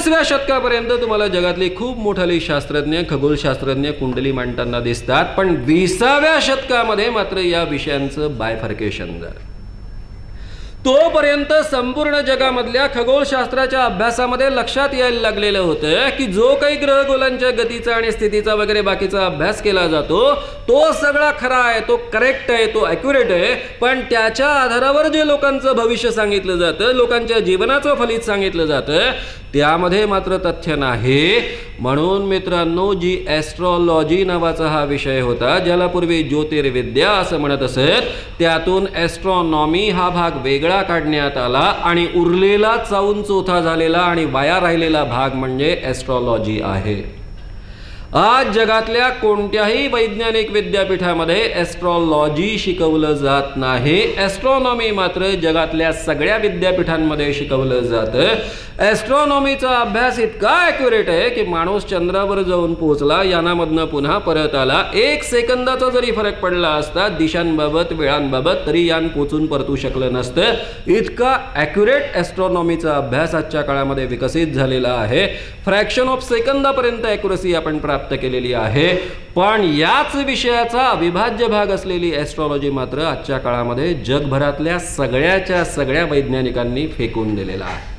19व्या शतकापर्यंत तुम्हाला जगातली खूप मोठाली शास्त्रज्ञ खगोलशास्त्रज्ञ कुंडली मांडताना दिसतात, पण 20व्या शतकामध्ये मात्र या विषयांचं बायफर्केशन झालं। तोपर्यंत संपूर्ण जगामधल्या खगोलशास्त्राच्या अभ्यासामध्ये लक्षात यायला लागलेलं होतं की जो काही ग्रहगोलांच्या गतीचा आणि स्थितीचा वगैरे बाकीचा अभ्यास केला जातो तो सगळा खरा आहे, तो करेक्ट आहे, तो ॲक्युरेट आहे, पण त्याच्या आधारावर जे लोकांचं भविष्य सांगितलं जातं, लोकांच्या जीवनाचं फलित सांगितलं जातं, त्यामध्ये मात्र तथ्य नाही। म्हणून मित्रांनो, जी ॲस्ट्रॉलॉजी नावाचा हा विषय होता, ज्याला पूर्वी ज्योतिर्विद्या असं म्हणत असत, त्यातून ॲस्ट्रॉनॉमी हा भाग वेगळा काढण्यात आला आणि उरलेला चाऊन चोथा झालेला आणि वाया राहिलेला भाग म्हणजे ॲस्ट्रॉलॉजी आहे। आज जगातल्या कोणत्याही वैज्ञानिक विद्यापीठामध्ये ॲस्ट्रॉलॉजी शिकवलं जात नाही, ॲस्ट्रॉनॉमी मात्र जगातल्या सगळ्या विद्यापीठांमध्ये शिकवलं जातं। ॲस्ट्रॉनॉमीचा अभ्यास इतका ॲक्युरेट आहे की माणूस चंद्रावर जाऊन पोहोचला, यानामधनं पुन्हा परत आला, 1 सेकंदाचा जरी फरक पडला असता दिशांबाबत वेळांबाबत तरी यान पोचून परतू शकलं नसतं। इतका ॲक्युरेट ॲस्ट्रॉनॉमीचा अभ्यास आजच्या काळामध्ये विकसित झालेला आहे। फ्रॅक्शन ऑफ सेकंदापर्यंत ॲक्युरसी आपण प्राप्त केलेली आहे, पण याच विषयाचा अविभाज्य भाग असलेली ॲस्ट्रॉलॉजी मात्र आजच्या काळामध्ये जगभरातल्या सगळ्याच्या सगळ्या वैज्ञानिकांनी फेकून दिलेला आहे।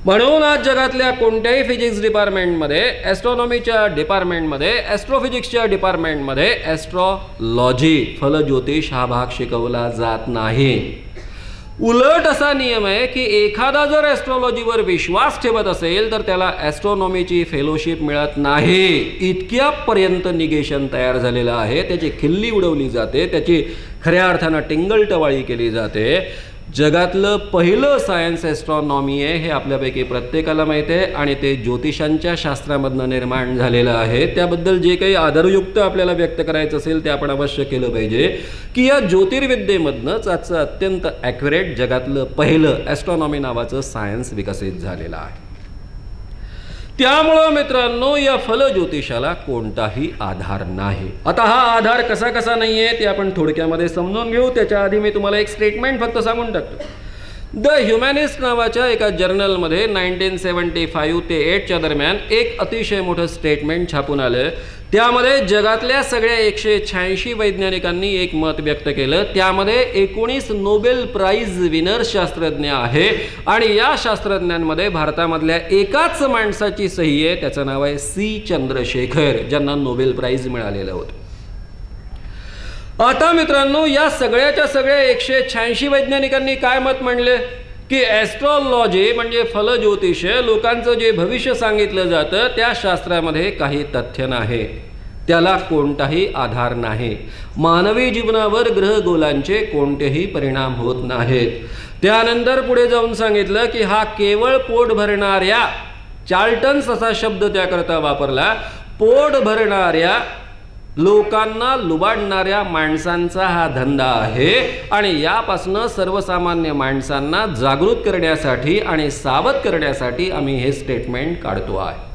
म्हणून आज जगातल्या कोणत्याही फिजिक्स डिपार्टमेंटमध्ये, ॲस्ट्रॉनॉमीच्या डिपार्टमेंटमध्ये, ॲस्ट्रोफिजिक्सच्या डिपार्टमेंटमध्ये ॲस्ट्रॉलॉजी फलज्योतिष हा भाग शिकवला जात नाही। उलट असा नियम आहे की एखादा जर ॲस्ट्रॉलॉजीवर विश्वास ठेवत असेल तर त्याला ॲस्ट्रॉनॉमीची फेलोशिप मिळत नाही। इतक्यापर्यंत निगेशन तयार झालेलं आहे, त्याची खिल्ली उडवली जाते, त्याची खऱ्या अर्थानं टिंगलटवाळी केली जाते। जगातलं पहिलं सायन्स ॲस्ट्रॉनॉमी आहे हे आपल्यापैकी प्रत्येकाला माहिती आहे आणि ते ज्योतिषांच्या शास्त्रामधनं निर्माण झालेलं आहे। त्याबद्दल जे काही आदरयुक्त आपल्याला व्यक्त करायचं असेल ते आपण अवश्य केलं पाहिजे की या ज्योतिर्विद्येमधनंच आजचं अत्यंत ॲक्युरेट जगातलं पहिलं ॲस्ट्रॉनॉमी नावाचं सायन्स विकसित झालेलं आहे। त्यामुळे मित्रांनो, या फलज्योतिषाला कोणताही आधार नाही। आता हा आधार कसा कसा नाहीये ते आपण थोडक्यामध्ये समजून घेऊ। त्याच्या आधी मी तुम्हाला एक स्टेटमेंट फक्त सांगून टाकतो। द ह्युमॅनिस्ट नावाच्या एका जर्नलमध्ये 1975 ते 8 च्या दरम्यान एक अतिशय मोठं स्टेटमेंट छापून आलं। त्यामध्ये जगातल्या सगळ्या 186 वैज्ञानिकांनी एक मत व्यक्त केलं। त्यामध्ये 19 नोबेल प्राइज विनर शास्त्रज्ञ आहे आणि या शास्त्रज्ञांमध्ये भारतामधल्या एकाच माणसाची सही आहे, त्याचं नाव आहे सी चंद्रशेखर, ज्यांना नोबेल प्राइज मिळालेलं होतं। आता मित्रांनो, या सगळ्याच्या सगळ्या 186 वैज्ञानिकांनी काय मत मांडले की ॲस्ट्रॉलॉजी म्हणजे फलज्योतिष, लोकांचं जे भविष्य सांगितलं जातं त्या शास्त्रामध्ये काही तथ्य नाही, त्याला कोणताही आधार नाही, मानवी जीवनावर ग्रहगोलांचे कोणतेही परिणाम होत नाहीत। त्यानंतर पुढे जाऊन सांगितलं की हा केवळ पोट भरणाऱ्या, चार्ल्टन्स असा शब्द त्याकरता वापरला, पोट भरणाऱ्या लोकांना लुबाडणाऱ्या माणसांचा हा धंदा आहे आणि यापासून सर्वसामान्य माणसांना जागृत करण्यासाठी आणि सावध करण्यासाठी आम्ही हे स्टेटमेंट काढतो आहे।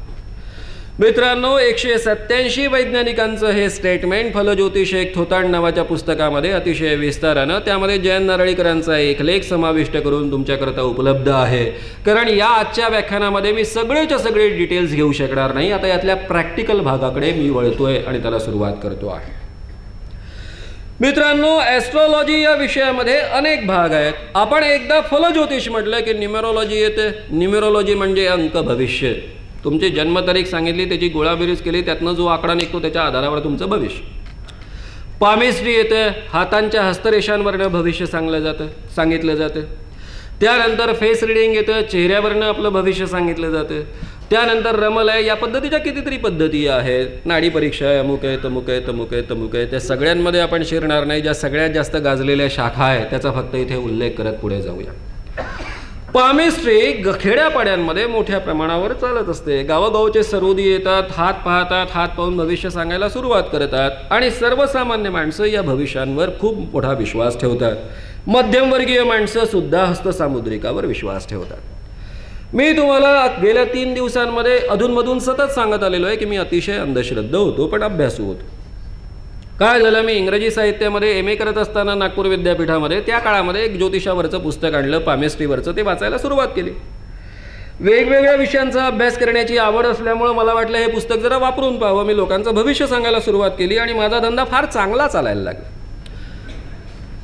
मित्रांनो, 187 वैज्ञानिकांचं हे स्टेटमेंट फलज्योतिष एक थोतांड नावाच्या पुस्तकामध्ये अतिशय विस्तारानं, त्यामध्ये जयंत नारळीकरांचा एक लेख समाविष्ट करून तुमच्याकरता उपलब्ध आहे। कारण या आजच्या व्याख्यानामध्ये मी सगळेच्या सगळे डिटेल्स घेऊ शकणार नाही। आता यातल्या प्रॅक्टिकल भागाकडे मी वळतोय आणि त्याला सुरुवात करतो आहे। मित्रांनो, ॲस्ट्रॉलॉजी या विषयामध्ये अनेक भाग आहेत। आपण एकदा फलज्योतिष म्हटलं की न्यूमरोलॉजी येते। न्यूमरोलॉजी म्हणजे अंक भविष्य, तुमची जन्मतारीख सांगितली, त्याची गोळाबेरीज केली, त्यातनं जो आकडा निघतो त्याच्या आधारावर तुमचं भविष्य। पामिस्ट्री येतं, हातांच्या हस्तरेषांवरनं भविष्य सांगितलं जातं। त्यानंतर फेस रिडिंग येतं, चेहऱ्यावरनं आपलं भविष्य सांगितलं जातं। त्यानंतर रमल आहे, या पद्धतीच्या कितीतरी पद्धती आहेत, नाडी परीक्षा आहे, अमुक आहे, तमुक आहे, तमुक आहे, तमुक आहे, त्या सगळ्यांमध्ये आपण शिरणार नाही। ज्या सगळ्यात जास्त गाजलेल्या शाखा आहेत त्याचा फक्त इथे उल्लेख करत पुढे जाऊया। पामिस्ट्री खेड्यापाड्यांमध्ये मोठ्या प्रमाणावर चालत असते। गावोगावचे सरोदी येतात, हात पाहतात, हात पाहून भविष्य सांगायला सुरुवात करतात आणि सर्वसामान्य माणसं या भविष्यांवर खूप मोठा विश्वास ठेवतात। मध्यमवर्गीय माणसं सुद्धा हस्तसामुद्रिकावर विश्वास ठेवतात। मी तुम्हाला गेल्या 3 दिवसांमध्ये अधूनमधून सतत सांगत आलेलो आहे की मी अतिशय अंधश्रद्ध होतो पण अभ्यासू होतो। काय झालं, मी इंग्रजी साहित्यामध्ये एम ए करत असताना नागपूर विद्यापीठामध्ये त्या काळामध्ये एक ज्योतिषावरचं पुस्तक आणलं, पामिस्ट्रीवरचं, ते वाचायला सुरुवात केली। वेगवेगळ्या विषयांचा अभ्यास करण्याची आवड असल्यामुळं मला वाटलं हे पुस्तक जरा वापरून पाहावं. मी लोकांचं भविष्य सांगायला सुरुवात केली आणि माझा धंदा फार चांगला चालायला लागला.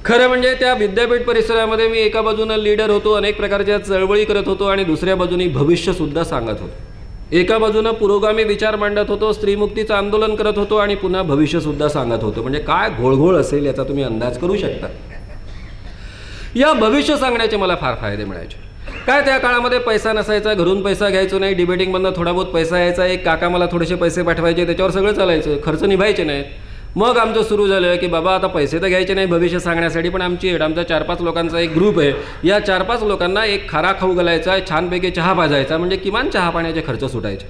खरं म्हणजे त्या विद्यापीठ परिसरामध्ये मी एका बाजूनं लीडर होतो, अनेक प्रकारच्या चळवळी करत होतो आणि दुसऱ्या बाजूनी भविष्यसुद्धा सांगत होतो. एका बाजूनं पुरोगामी विचार मांडत होतो, स्त्रीमुक्तीचं आंदोलन करत होतो आणि पुन्हा भविष्यसुद्धा सांगत होतो. म्हणजे काय घोळघोळ असेल याचा तुम्ही अंदाज करू शकता. या भविष्य सांगण्याचे मला फार फायदे मिळायचे. काय त्या काळामध्ये पैसा नसायचा, घरून पैसा घ्यायचो नाही, डिबेटिंगमधनं थोडा बहुत पैसा यायचा. एक काका मला थोडेसे पैसे पाठवायचे, त्याच्यावर सगळं चालायचं, खर्च निभायचे नाहीत. मग आमचं सुरू झालं की बाबा आता पैसे तर घ्यायचे नाही भविष्य सांगण्यासाठी, पण आमचा 4-5 लोकांचा एक ग्रुप आहे. या 4-5 लोकांना एक खारा खाऊ घालायचा, छानपैकी चहा पाजायचा, म्हणजे किमान चहा पाण्याचे खर्च सुटायचे.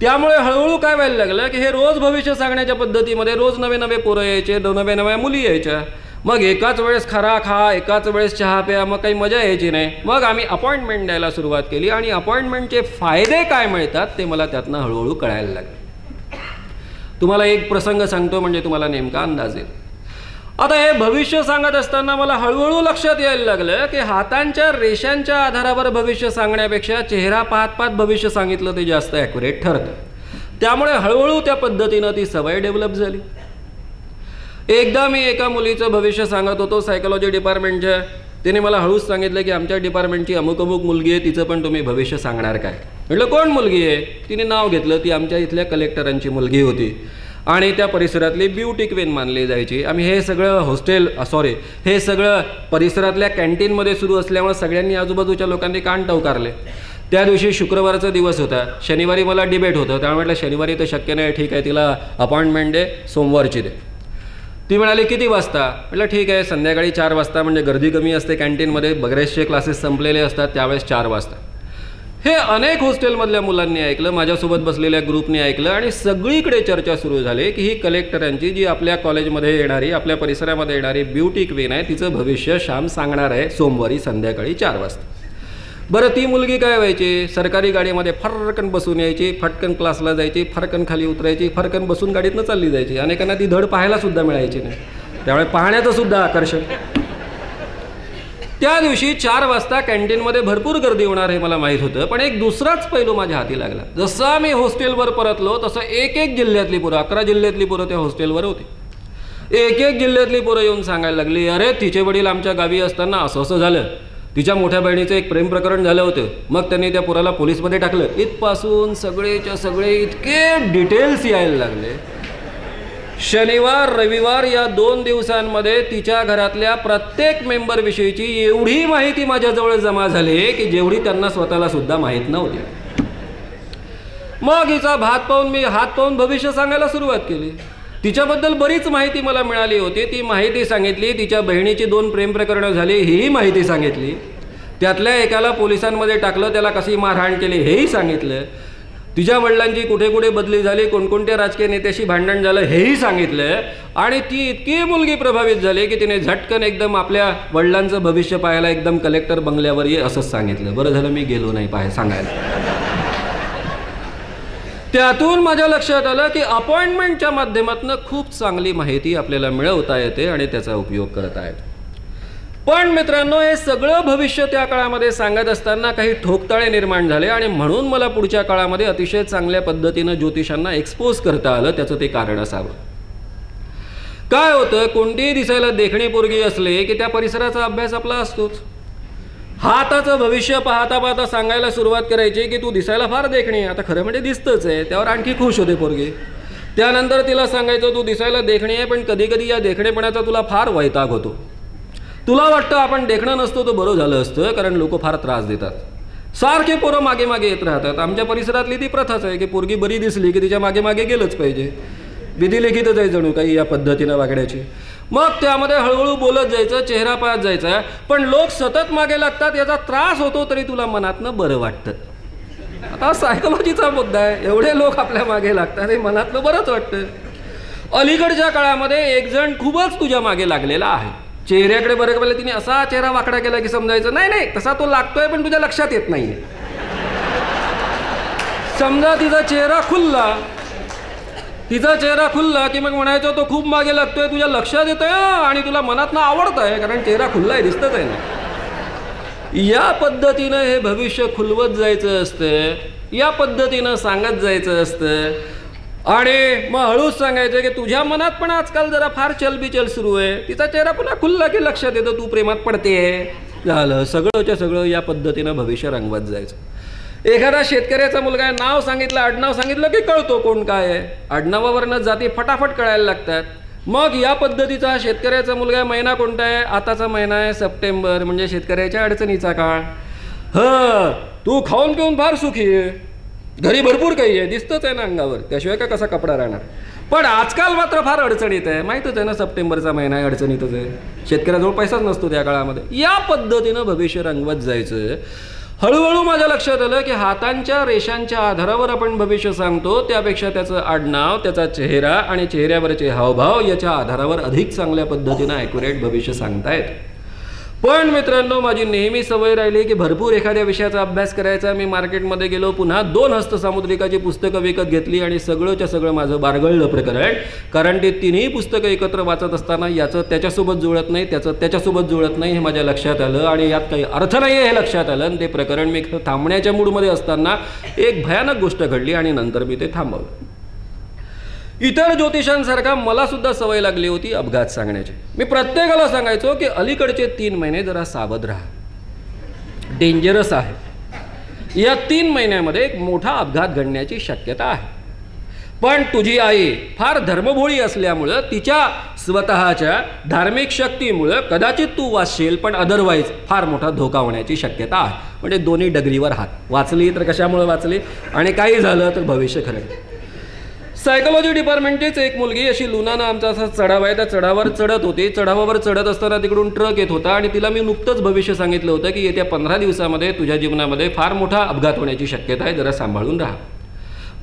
त्यामुळे हळूहळू काय व्हायला लागलं की हे रोज भविष्य सांगण्याच्या पद्धतीमध्ये रोज नवे नवे पोरं यायचे, नव्या नव्या मुली यायच्या. मग एकाच वेळेस खरा खा, एकाच वेळेस चहा प्या, मग काही मजा यायची नाही. मग आम्ही अपॉइंटमेंट द्यायला सुरुवात केली आणि अपॉइंटमेंटचे फायदे काय मिळतात ते मला त्यातनं हळूहळू कळायला लागले. तुम्हाला एक प्रसंग सांगतो म्हणजे तुम्हाला नेमका अंदाज येईल. आता हे भविष्य सांगत असताना मला हळूहळू लक्षात यायला लागलं की हातांच्या रेषांच्या आधारावर भविष्य सांगण्यापेक्षा चेहरा पाहत पाहत भविष्य सांगितलं ते जास्त ॲक्युरेट ठरतं. त्यामुळे हळूहळू त्या पद्धतीनं ती सवय डेव्हलप झाली. एकदा मी एका मुलीचं भविष्य सांगत होतो सायकोलॉजी डिपार्टमेंटच्या. तिने मला हळूच सांगितलं की आमच्या डिपार्टमेंटची अमुक अमुक मुलगी आहे, तिचं पण तुम्ही भविष्य सांगणार काय? म्हटलं कोण मुलगी आहे? तिने नाव घेतलं. ती आमच्या इथल्या कलेक्टरांची मुलगी होती आणि त्या परिसरातली ब्युटी क्वीन मानली जायची. आम्ही हे सगळं परिसरातल्या कॅन्टीनमध्ये सुरू असल्यामुळे सगळ्यांनी आजूबाजूच्या लोकांनी कान टवकारले. त्या दिवशी शुक्रवारचा दिवस होता, शनिवारी मला डिबेट होतं. त्यामुळे म्हटलं शनिवारी तर शक्य नाही, ठीक आहे तिला अपॉइंटमेंट दे, सोमवारची दे. ती म्हणाली किती वाजता? म्हटलं ठीक आहे संध्याकाळी 4 वाजता, म्हणजे गर्दी कमी असते कॅन्टीनमध्ये, बरेचसे क्लासेस संपलेले असतात त्यावेळेस 4 वाजता. हे अनेक हॉस्टेलमधल्या मुलांनी ऐकलं, माझ्यासोबत बसलेल्या ग्रुपने ऐकलं आणि सगळीकडे चर्चा सुरू झाली की ही कलेक्टरांची जी आपल्या कॉलेजमध्ये येणारी, आपल्या परिसरामध्ये येणारी ब्युटी क्वीन आहे, तिचं भविष्य श्याम सांगणार आहे सोमवारी संध्याकाळी 4 वाजता. बरं ती मुलगी काय व्हायची? सरकारी गाडीमध्ये फरकन बसून यायची, फटकन क्लासला जायची, फरकन खाली उतरायची, फरकन बसून गाडीतनं चालली जायची. अनेकांना ती धड पाहायला सुद्धा मिळायची नाही, त्यामुळे पाहण्याचं सुद्धा आकर्षण. त्या दिवशी 4 वाजता कॅन्टीनमध्ये भरपूर गर्दी होणार हे मला माहीत होतं, पण एक दुसराच पैलू माझ्या हाती लागला. जसा मी हॉस्टेलवर परतलो तसं एक जिल्ह्यातली पोरं, 11 जिल्ह्यातली पोरं त्या हॉस्टेलवर होती. एक जिल्ह्यातली पोरं येऊन सांगायला लागली, अरे तिचे वडील आमच्या गावी असताना असं असं झालं, तिच्या मोठ्या बहिणीचं एक प्रेम प्रकरण झालं होतं, मग त्यांनी त्या पोराला पोलीसमध्ये टाकलं. इथपासून सगळेच्या सगळे इतके डिटेल्स यायला लागले. शनिवार रविवार या 2 दिवसांमध्ये तिच्या घरातल्या प्रत्येक मेंबरविषयीची एवढी माहिती माझ्याजवळ जमा झाली की जेवढी त्यांना स्वतःला सुद्धा माहीत नव्हती. मग हिचा हात पाहून भविष्य सांगायला सुरुवात केली. तिच्याबद्दल बरीच माहिती मला मिळाली होती. ती माहिती सांगितली. तिच्या बहिणीची 2 प्रेम प्रकरणं झाली ही माहिती सांगितली. त्यातल्या एकाला पोलिसांमध्ये टाकलं, त्याला कशी मारहाण केली हेही सांगितलं. तिच्या वडिलांची कुठे कुठे बदली झाली, कोणकोणत्या राजकीय नेत्याशी भांडण झालं हेही सांगितलं. आणि ती इतकी मुलगी प्रभावित झाली की तिने झटकन एकदम आपल्या वडिलांचं भविष्य पाहायला एकदम कलेक्टर बंगल्यावर ये असंच सांगितलं. बरं झालं मी गेलो नाही सांगायला. त्यातून माझ्या लक्षात आलं की अपॉइंटमेंटच्या माध्यमातून खूप चांगली माहिती आपल्याला मिळवता येते आणि त्याचा उपयोग करता येतो. पण मित्रांनो, हे सगळं भविष्य त्या काळामध्ये सांगत असताना काही ठोकताळे निर्माण झाले आणि म्हणून मला पुढच्या काळामध्ये अतिशय चांगल्या पद्धतीनं ज्योतिषांना एक्सपोज करता आलं. त्याचं ते कारण असावं. काय होतं, कोणतीही दिसायला देखणी पोरगी असले की त्या परिसराचा अभ्यास आपला असतोच. हाताचं भविष्य पाहता पाहता सांगायला सुरुवात करायची की तू दिसायला फार देखणी. आता खरं म्हणजे दिसतंच आहे, त्यावर आणखी खुश होते पोरगी. त्यानंतर तिला सांगायचं तू दिसायला देखणी आहे, पण कधी कधी या देखणेपणाचा तुला फार वैताग होतो. तुला वाटतं आपण देखणं नसतो तर बरं झालं असतं, कारण लोक फार त्रास देतात. सारखे पोरं मागे मागे येत राहतात. आमच्या परिसरातली ती प्रथाच आहे की पोरगी बरी दिसली की तिच्या मागे मागे गेलंच पाहिजे. विधिलिखितच आहे जणू काही या पद्धतीनं वागण्याची. मग त्यामध्ये हळूहळू बोलत जायचं, चेहरा पाहत जायचा. पण लोक सतत मागे लागतात, याचा त्रास होतो तरी तुला मनातनं बरं वाटतं. आता सायकोलॉजीचा मुद्दा आहे. एवढे लोक आपल्या मागे लागतात हे मनातनं बरंच वाटतं. अलीकडच्या काळामध्ये एक जण खूपच तुझ्या मागे लागलेला आहे. चेहऱ्याकडे बरं पडलं, तिने असा चेहरा वाकडा केला की समजायचं नाही तसा तो लागतोय पण तुझ्या लक्षात येत नाहीये. समजा तिचा चेहरा खुल्ला की मग म्हणायचं तो खूप मागे लागतोय, तुझ्या लक्षात येतोय आणि तुला मनातनं आवडत आहे, कारण चेहरा खुल्ला आहे, दिसतच आहे ना. या पद्धतीनं हे भविष्य खुलवत जायचं असतं, या पद्धतीनं सांगत जायचं असतं आणि मग हळूच सांगायचं की तुझ्या मनात पण आजकाल जरा फार चलबिचल सुरू आहे, तिचा चेहरा पुन्हा खुलला की लक्षात येतं तू प्रेमात पडते, झालं सगळंच्या सगळं या पद्धतीनं भविष्य रंगवत जायचं. एखादा शेतकऱ्याचा मुलगा नाव सांगितलं, आडनाव सांगितलं की कळतो कोण काय आहे, आडनावावरनं जाती फटाफट कळायला लागतात. मग या पद्धतीचा शेतकऱ्याचा मुलगा महिना कोणता आहे, आताचा महिना आहे सप्टेंबर, म्हणजे शेतकऱ्याच्या अडचणीचा काळ. तू खाऊन पिऊन फार सुखी आहे, घरी भरपूर काही आहे, दिसतंच आहे ना अंगावर, त्याशिवाय का कसा कपडा राहणार. पण आजकाल मात्र फार अडचणीत आहे, माहीतच आहे ना सप्टेंबरचा महिना आहे, अडचणीतच आहे, शेतकऱ्याजवळ पैसाच नसतो त्या काळामध्ये. या पद्धतीनं भविष्य रंगवत जायचं. हळूहळू माझ्या लक्षात आलं की हातांच्या रेषांच्या आधारावर आपण भविष्य सांगतो त्यापेक्षा त्याचं आडनाव, त्याचा चेहरा आणि चेहऱ्यावरचे हावभाव याच्या आधारावर अधिक चांगल्या पद्धतीनं ॲक्युरेट भविष्य सांगतायत. पण मित्रांनो, माझी नेहमी सवय राहिली की भरपूर एखाद्या विषयाचा अभ्यास करायचा. मी मार्केटमध्ये गेलो, पुन्हा 2 हस्तसामुद्रिकाची पुस्तकं विकत घेतली आणि सगळंच्या सगळं माझं बारगळलं प्रकरण. कारण ते तिन्ही पुस्तकं एकत्र वाचत असताना याचं त्याच्यासोबत जुळत नाही, त्याचं त्याच्यासोबत जुळत नाही हे माझ्या लक्षात आलं आणि यात काही अर्थ नाही आहे हे लक्षात आलं. आणि ते प्रकरण मी थांबण्याच्या मूडमध्ये असताना एक भयानक गोष्ट घडली आणि नंतर मी ते थांबवलं. इतर ज्योतिषांसारखा मला सुद्धा सवय लागली होती अपघात सांगण्याची. मी प्रत्येकाला सांगायचो की अलीकडचे 3 महिने जरा सावध राहा, डेंजरस आहे. या 3 महिन्यामध्ये एक मोठा अपघात घडण्याची शक्यता आहे. पण तुझी आई फार धर्मभोळी असल्यामुळं तिच्या स्वतःच्या धार्मिक शक्तीमुळं कदाचित तू वाचशील, पण अदरवाईज फार मोठा धोका होण्याची शक्यता आहे. म्हणजे दोन्ही डगरीवर हात. वाचली तर कशामुळे वाचली आणि काही झालं तर भविष्य खरं. सायकोलॉजी डिपार्टमेंटचीच एक मुलगी अशी लुनानं आमचा असा चढाव आहे, त्या चढावावर चढत होती. चढावावर चढत असताना तिकडून ट्रक येत होता आणि तिला मी नुकतंच भविष्य सांगितलं होतं की येत्या 15 दिवसामध्ये तुझ्या जीवनामध्ये फार मोठा अपघात होण्याची शक्यता आहे, जरा सांभाळून राहा.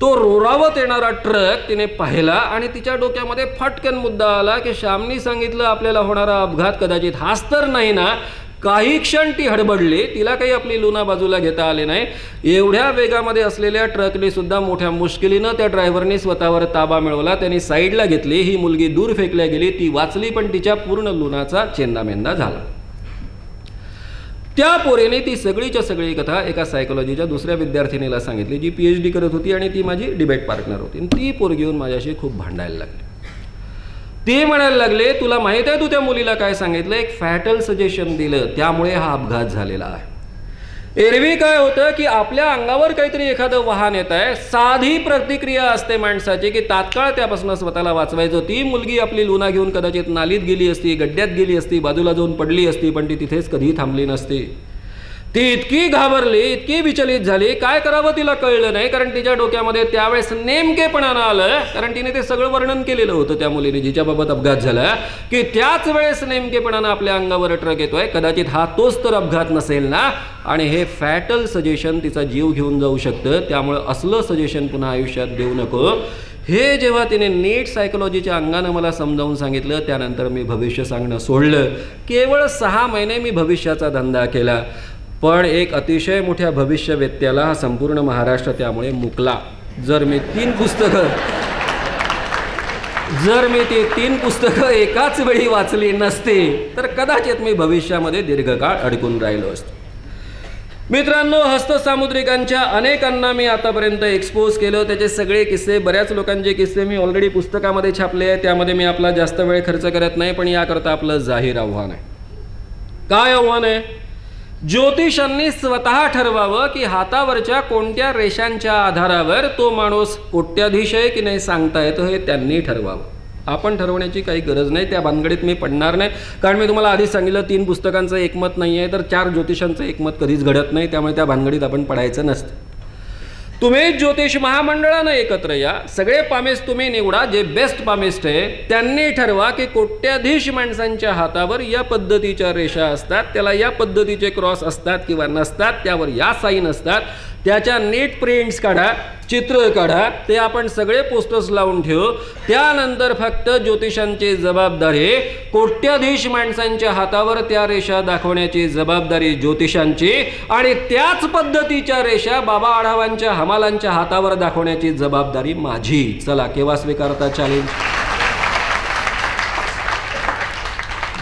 तो रोरावत येणारा ट्रक तिने पाहिला आणि तिच्या डोक्यामध्ये फटकन मुद्दा आला की श्यामनी सांगितलं आपल्याला होणारा अपघात कदाचित हाच तर नाही ना. काही क्षण ती हडबडली, तिला काही आपली लुना बाजूला घेता आले नाही. एवढ्या वेगामध्ये असलेल्या ट्रकने सुद्धा मोठ्या मुश्किलीनं त्या ड्रायव्हरने स्वतःवर ताबा मिळवला. त्यांनी साईडला घेतली, ही मुलगी दूर फेकल्या गेली, ती वाचली, पण तिच्या पूर्ण लुनाचा चेंदामेंदा झाला. त्या पोरीने ती सगळीच्या सगळी कथा एका सायकोलॉजीच्या दुसऱ्या विद्यार्थिनीला सांगितली, जी PhD करत होती आणि ती माझी डिबेट पार्टनर होती. ती पोरगी येऊन माझ्याशी खूप भांडायला लागली. ते म्हणायला लागले, तुला माहित आहे तू त्या मुलीला काय सांगितलं, एक फॅटल सजेशन दिलं, त्यामुळे हा अपघात झालेला आहे. एरवी काय होतं की आपल्या अंगावर काहीतरी एखादं वाहन येत आहे, साधी प्रतिक्रिया असते माणसाची की तात्काळ त्यापासून स्वतःला वाचवायचं. ती मुलगी आपली लुना घेऊन कदाचित नालीत गेली असती, गड्ड्यात गेली असती, बाजूला जाऊन पडली असती, पण ती तिथेच कधी थांबली नसती. ती इतकी घाबरली, इतकी विचलित झाली, काय करावं तिला कळलं नाही. कारण तिच्या डोक्यामध्ये त्यावेळेस नेमकेपणानं आलं, कारण तिने ते सगळं वर्णन केलेलं होतं त्या मुलीने जिच्याबाबत अपघात झाला, की त्याच वेळेस नेमकेपणानं आपल्या अंगावर ट्रक येतोय, कदाचित हा तोच तर अपघात नसेल ना. आणि हे फॅटल सजेशन तिचा जीव घेऊन जाऊ शकतं, त्यामुळं असलं सजेशन पुन्हा आयुष्यात देऊ नको. हे जेव्हा तिने नीट सायकोलॉजीच्या अंगानं मला समजावून सांगितलं, त्यानंतर मी भविष्य सांगणं सोडलं. केवळ 6 महिने मी भविष्याचा धंदा केला, पण एक अतिशय मोठ्या भविष्यवेत्त्याला हा संपूर्ण महाराष्ट्र त्यामुळे मुकला. जर मी ती 3 पुस्तकं एकाच वेळी वाचली नसती तर कदाचित मी भविष्यामध्ये दीर्घकाळ अडकून राहिलो असतो. मित्रांनो, हस्तसामुद्रिकांच्या अनेकांना मी आतापर्यंत एक्सपोज केलं. त्याचे सगळे किस्से, बऱ्याच लोकांचे किस्से मी ऑलरेडी पुस्तकामध्ये छापले आहे. त्यामध्ये मी आपला जास्त वेळ खर्च करत नाही, पण याकरता आपलं जाहीर आव्हान आहे. काय आव्हान आहे? ज्योतिषांनी स्वतः ठरवावं की हातावरच्या कोणत्या रेषांच्या आधारावर तो माणूस कोट्याधीश आहे की नाही सांगता येतं, हे त्यांनी ठरवावं. आपण ठरवण्याची काही गरज नाही, त्या भानगडीत मी पडणार नाही. कारण मी तुम्हाला आधीच सांगितलं 3 पुस्तकांचं एकमत नाही आहे, तर 4 ज्योतिषांचं एकमत कधीच घडत नाही. त्यामुळे त्या भानगडीत आपण पडायचं नसतं. तुम्ही ज्योतिष महामंडळानं एकत्र या, सगळे पामेस तुम्ही निवडा, जे बेस्ट पामेस्ट आहे त्यांनी ठरवा की कोट्याधीश माणसांच्या हातावर या पद्धतीच्या रेषा असतात, त्याला या पद्धतीचे क्रॉस असतात किंवा नसतात, त्यावर या साईन असतात. त्याच्या नीट प्रिंट्स काढा, चित्र काढा, ते आपण सगळे पोस्टर्स लावून ठेवू. त्यानंतर फक्त ज्योतिषांची जबाबदारी, कोट्याधीश माणसांच्या हातावर त्या रेषा दाखवण्याची जबाबदारी ज्योतिषांची, आणि त्याच पद्धतीच्या रेषा बाबा आढावांच्या हमालांच्या हातावर दाखवण्याची जबाबदारी माझी. चला, केव्हा स्वीकारता चॅलेंज?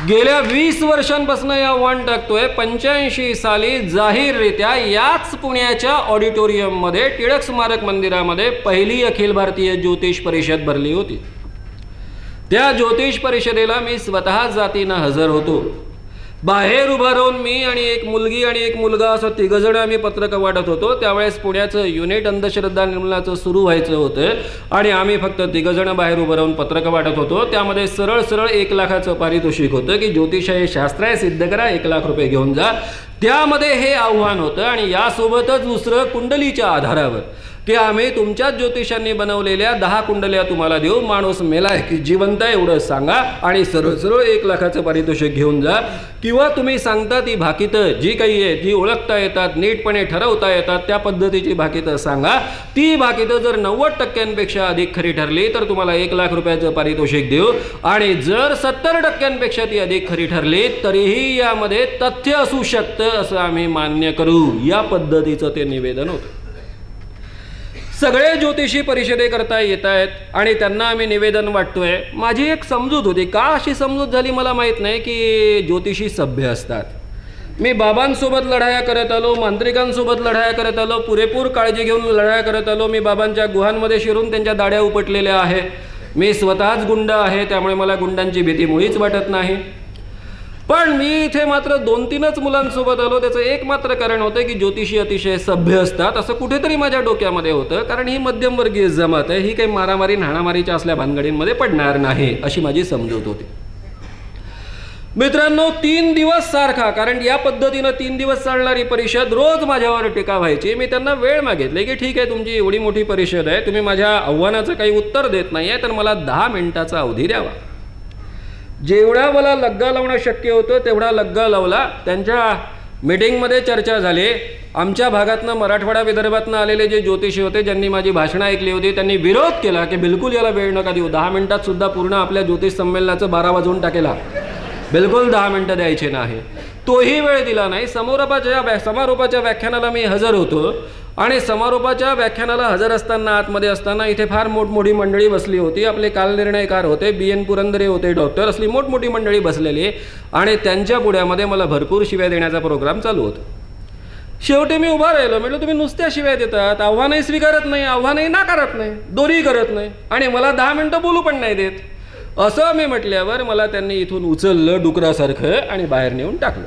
गेल्या 20 वर्षांपासून हे आव्हान टाकतोय. 85 साली जाहीररित्या याच पुण्याच्या ऑडिटोरियममध्ये टिळक स्मारक मंदिरामध्ये पहिली अखिल भारतीय ज्योतिष परिषद भरली होती. त्या ज्योतिष परिषदेला मी स्वतः जातीनं हजर होतो. बाहेर उभा राहून मी आणि एक मुलगी आणि एक मुलगा असं तिघजण आम्ही पत्रकं वाटत होतो. त्यावेळेस पुण्याचं युनिट अंधश्रद्धा निर्मूलनाचं सुरू व्हायचं होतं आणि आम्ही फक्त तिघजण बाहेर उभं राहून पत्रकं वाटत होतो. त्यामध्ये सरळ सरळ 1 लाखाचं पारितोषिक होतं की ज्योतिष हे शास्त्र आहे, सिद्ध करा, 1 लाख रुपये घेऊन जा. त्यामध्ये हे आव्हान होतं आणि यासोबतच दुसरं कुंडलीच्या आधारावर की आम्ही तुमच्याच ज्योतिषांनी बनवलेल्या 10 कुंडल्या तुम्हाला देऊ, माणूस मेलाय की जिवंत आहे एवढं सांगा आणि सरळ सरळ 1 लाखाचं पारितोषिक घेऊन जा. किंवा तुम्ही सांगता ती भाकितं जी काही आहे, जी ओळखता येतात, नीटपणे ठरवता येतात, त्या पद्धतीची भाकितं सांगा. ती भाकितं जर 90% अधिक खरी ठरली तर तुम्हाला 1 लाख रुपयाचं पारितोषिक देऊ आणि जर 70% ती अधिक खरी ठरली तरीही यामध्ये तथ्य असू शकतं असं आम्ही मान्य करू. या पद्धतीचं ते निवेदन होतं. सगळे ज्योतिषी परिषदेकरता येत आहेत आणि त्यांना आम्ही निवेदन वाटतोय. माझी एक समजूत होती, का अशी समजूत झाली मला माहीत नाही, की ज्योतिषी सभ्य असतात. मी बाबांसोबत लढाया करत आलो, मांत्रिकांसोबत लढाया करत आलो, पुरेपूर काळजी घेऊन लढाया करत आलो. मी बाबांच्या गुहांमध्ये शिरून त्यांच्या दाड्या उपटलेल्या आहे. मी स्वतःच गुंड आहे, त्यामुळे मला गुंडांची भीती मुळीच वाटत नाही. पण मी इथे मात्र 2-3च मुलांसोबत आलो. त्याचं एक मात्र कारण होतं की ज्योतिषी अतिशय सभ्य असतात असं कुठेतरी माझ्या डोक्यामध्ये होतं. कारण ही मध्यमवर्गीय जमात आहे, ही काही मारामारी नाणामारीच्या असल्या भानगडींमध्ये पडणार नाही अशी माझी समजूत होती. मित्रांनो, 3 दिवस सारखा, कारण या पद्धतीनं 3 दिवस चालणारी परिषद रोज माझ्यावर टीका व्हायची. मी त्यांना वेळ मागितली की ठीक आहे, तुमची एवढी मोठी परिषद आहे, तुम्ही माझ्या आव्हानाचं काही उत्तर देत नाही आहे तर मला 10 मिनिटाचा अवधी द्यावा. जेवढा मला लग्गा लावणं शक्य होतं तेवढा लग्गा लावला. त्यांच्या मीटिंगमध्ये चर्चा झाली. आमच्या भागातनं, मराठवाडा विदर्भातनं आलेले जे ज्योतिषी होते, ज्यांनी माझी भाषणं ऐकली होती, त्यांनी विरोध केला की बिलकुल याला वेळ नका देऊ. 10 मिनिटात सुद्धा पूर्ण आपल्या ज्योतिष संमेलनाचं 12 वाजवून टाकेला. बिलकुल 10 मिनिटं द्यायचे नाही. तोही वेळ दिला नाही. समारोपाच्या व्याख्यानाला मी हजर होतो आणि समारोपाच्या व्याख्यानाला हजर असताना, आतमध्ये असताना इथे फार मोठमोठी मंडळी बसली होती. आपले कालनिर्णयकार होते, BN पुरंदरे होते, डॉक्टर, असली मोठमोठी मंडळी बसलेली आणि त्यांच्या पुढ्यामध्ये मला भरपूर शिव्या देण्याचा प्रोग्राम चालू होता. शेवटी मी उभा राहिलो. म्हटलं, तुम्ही नुसत्या शिव्या देतात, आव्हानही स्वीकारत नाही, आव्हानही नाकारत नाही, दोन्ही करत नाही आणि मला 10 मिनिटं बोलू पण नाही देत. असं मी म्हटल्यावर मला त्यांनी इथून उचललं डुकरासारखं आणि बाहेर नेऊन टाकलं.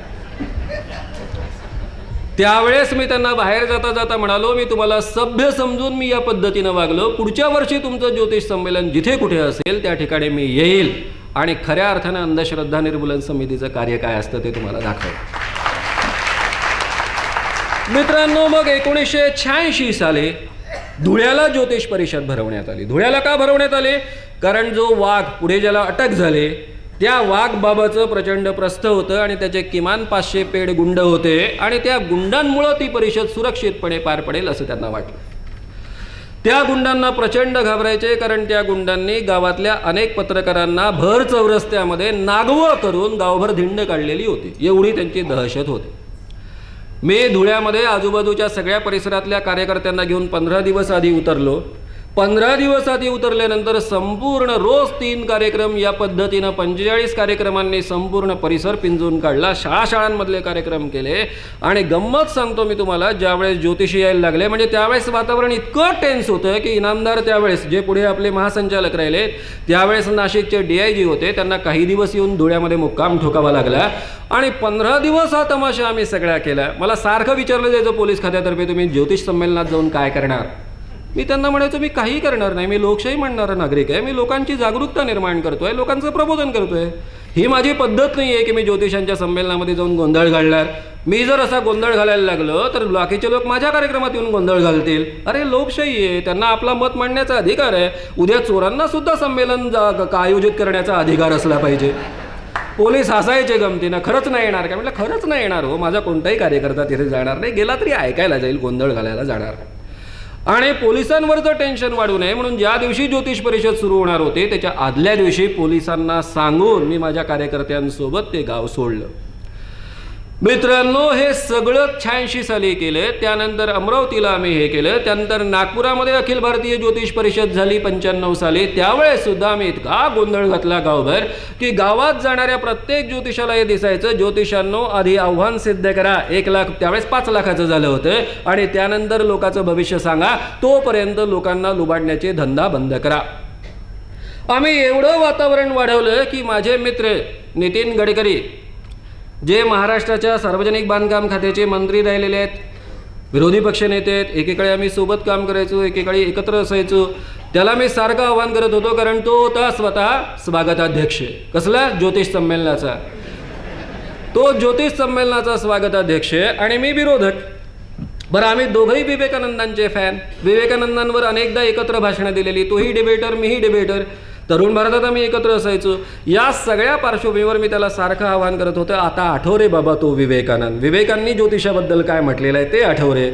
त्यावेळेस मी त्यांना बाहेर जाता जाता म्हणालो, मी तुम्हाला सभ्य समजून मी या पद्धतीनं वागलो. पुढच्या वर्षी तुमचं ज्योतिष संमेलन जिथे कुठे असेल त्या ठिकाणी मी येईल आणि खऱ्या अर्थानं अंधश्रद्धा निर्मूलन समितीचं कार्य काय असतं ते तुम्हाला दाखवेल. मित्रांनो, मग 1986 साली धुळ्याला ज्योतिष परिषद भरवण्यात आली. धुळ्याला का भरवण्यात आली? कारण जो वाघ, पुढे ज्याला अटक झाले, त्या वाघ बाबाचं प्रचंड प्रस्थ होतं आणि त्याचे किमान 500 पेड गुंड होते आणि त्या गुंडांमुळं ती परिषद सुरक्षितपणे पार पडेल असं त्यांना वाटलं. त्या गुंडांना प्रचंड घाबरायचे, कारण त्या गुंडांनी गावातल्या अनेक पत्रकारांना भर चौरस्त्यामध्ये नागवं करून गावभर धिंड काढलेली होती. एवढी त्यांची दहशत होती. मी धुळ्यामध्ये आजूबाजूच्या सगळ्या परिसरातल्या कार्यकर्त्यांना घेऊन 15 दिवस आधी उतरलो. 15 दिवस आधी उतरल्यानंतर संपूर्ण रोज 3 कार्यक्रम या पद्धतीनं 45 कार्यक्रमांनी संपूर्ण परिसर पिंजून काढला. शाळांमधले कार्यक्रम केले आणि गंमत सांगतो मी तुम्हाला, ज्यावेळेस ज्योतिषी यायला लागले म्हणजे त्यावेळेस वातावरण इतकं टेन्स होतं की इनामदार त्यावेळेस, जे पुढे आपले महासंचालक राहिले, त्यावेळेस नाशिकचे DIG होते, त्यांना काही दिवस येऊन धुळ्यामध्ये मुक्काम ठोकावा लागला आणि 15 दिवस हा तमाशा आम्ही सगळा केला. मला सारखं विचारलं जायचं पोलीस खात्यातर्फे, तुम्ही ज्योतिष संमेलनात जाऊन काय करणार? मी त्यांना म्हणायचो, मी काही करणार नाही, मी लोकशाही म्हणणारा नागरिक आहे, मी लोकांची जागरूकता निर्माण करतोय, लोकांचं प्रबोधन करतोय. ही माझी पद्धत नाही आहे की मी ज्योतिषांच्या संमेलनामध्ये जाऊन गोंधळ घालणार. मी जर असा गोंधळ घालायला लागलो तर बाकीचे लोक माझ्या कार्यक्रमात येऊन गोंधळ घालतील. अरे, लोकशाही आहे, त्यांना आपला मत मांडण्याचा अधिकार आहे. उद्या चोरांना सुद्धा संमेलन आयोजित करण्याचा अधिकार असला पाहिजे. पोलीस हसायचे गमतीनं, खरंच नाही येणार का? म्हटलं, खरंच नाही येणार हो, माझा कोणताही कार्यकर्ता तिथे जाणार नाही, गेला तरी ऐकायला जाईल, गोंधळ घालायला जाणार. आणि पोलिसांवरचं टेन्शन वाढू नये म्हणून ज्या दिवशी ज्योतिष परिषद सुरू होणार होते त्याच्या आदल्या दिवशी पोलिसांना सांगून मी माझ्या कार्यकर्त्यांसोबत ते गाव सोडलं. मित्रांनो, हे सगळं 86 साली केलं. त्यानंतर अमरावतीला आम्ही हे केलं. त्यानंतर नागपुरामध्ये अखिल भारतीय ज्योतिष परिषद झाली 95 साली. त्यावेळेस सुद्धा आम्ही इतका गोंधळ घातला गावभर की गावात जाणाऱ्या प्रत्येक ज्योतिषाला हे दिसायचं, ज्योतिषांनो आधी आव्हान सिद्ध करा. 1 लाख, त्यावेळेस 5 लाखाचं झालं होतं, आणि त्यानंतर लोकांचं भविष्य सांगा. तोपर्यंत लोकांना लुबाडण्याचे धंदा बंद करा. आम्ही एवढं वातावरण वाढवलं की माझे मित्र नितीन गडकरी, जे महाराष्ट्राच्या सार्वजनिक बांधकाम खात्याचे मंत्री राहिलेले आहेत, विरोधी पक्षनेते आहेत, एकीकडे आम्ही सोबत काम करायचो, एकीकडे एकत्र असायचो, त्याला मी सारखं आव्हान करत होतो, कारण तो होता स्वतः स्वागताध्यक्ष. कसला? ज्योतिष संमेलनाचा. तो ज्योतिष संमेलनाचा स्वागताध्यक्ष आणि मी विरोधक. बरं, आम्ही दोघंही विवेकानंदांचे फॅन, विवेकानंदांवर अनेकदा एकत्र भाषणं दिलेली, तोही डिबेटर मीही डिबेटर. तरुण भारतात आम्ही एकत्र असायचो. या सगळ्या पार्श्वभूमीवर मी त्याला सारखं आवाहन करत होतं, आता आठव रे बाबा तो विवेकानंद, विवेकांनी ज्योतिषाबद्दल काय म्हटलेलं आहे ते आठव रे.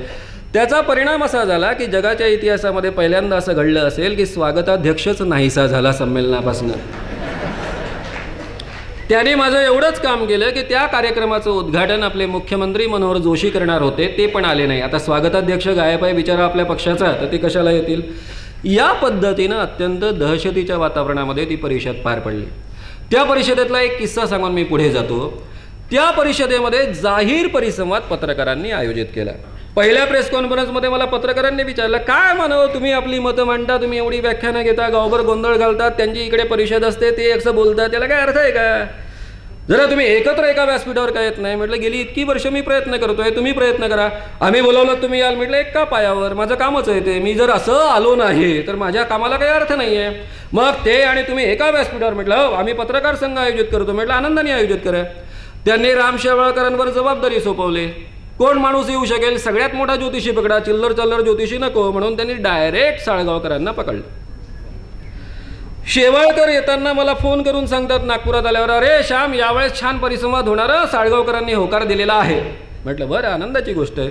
त्याचा परिणाम असा झाला की जगाच्या इतिहासामध्ये पहिल्यांदा असं घडलं असेल की स्वागताध्यक्षच नाहीसा झाला संमेलनापासून. त्याने माझं एवढंच काम केलं की त्या कार्यक्रमाचं उद्घाटन आपले मुख्यमंत्री मनोहर जोशी करणार होते, ते पण आले नाही. आता स्वागताध्यक्ष गायब आहे बिचारा आपल्या पक्षाचा, तर ते कशाला येतील? या पद्धतीनं अत्यंत दहशतीच्या वातावरणामध्ये ती परिषद पार पडली. त्या परिषदेतला एक किस्सा सांगून मी पुढे जातो. त्या परिषदेमध्ये जाहीर परिसंवाद पत्रकारांनी आयोजित केला. पहिल्या प्रेस कॉन्फरन्समध्ये मला पत्रकारांनी विचारलं, काय म्हणावं तुम्ही आपली मतं मांडता, तुम्ही एवढी व्याख्यानं घेता, गावभर गोंधळ घालतात, त्यांची इकडे परिषद असते, ते असं बोलतात, त्याला काय अर्थ आहे का? जरा तुम्ही एकत्र एका व्यासपीठावर काय येत नाही? म्हटलं गेली इतकी वर्ष मी प्रयत्न करतोय, तुम्ही प्रयत्न करा. आम्ही बोलावलं तुम्ही याल. म्हटलं एका पायावर, माझं कामच आहे ते, मी जर असं आलो नाही तर माझ्या कामाला काही अर्थ नाही आहे. मग ते आणि तुम्ही एका व्यासपीठावर. म्हटलं आम्ही पत्रकार संघ आयोजित करतो. म्हटलं आनंदाने आयोजित करा. त्यांनी राम शेवाळकरांवर जबाबदारी सोपवली. कोण माणूस येऊ शकेल? सगळ्यात मोठा ज्योतिषी पकडा, चिल्लर चल्लर ज्योतिषी नको, म्हणून त्यांनी डायरेक्ट साळगावकरांना पकडलं. शेवाळकर येताना मला फोन करून सांगतात नागपुरात आल्यावर, अरे श्याम, यावेळेस छान परिसंवाद होणार, साळगावकरांनी होकार दिलेला आहे. म्हटलं बरं, आनंदाची गोष्ट आहे.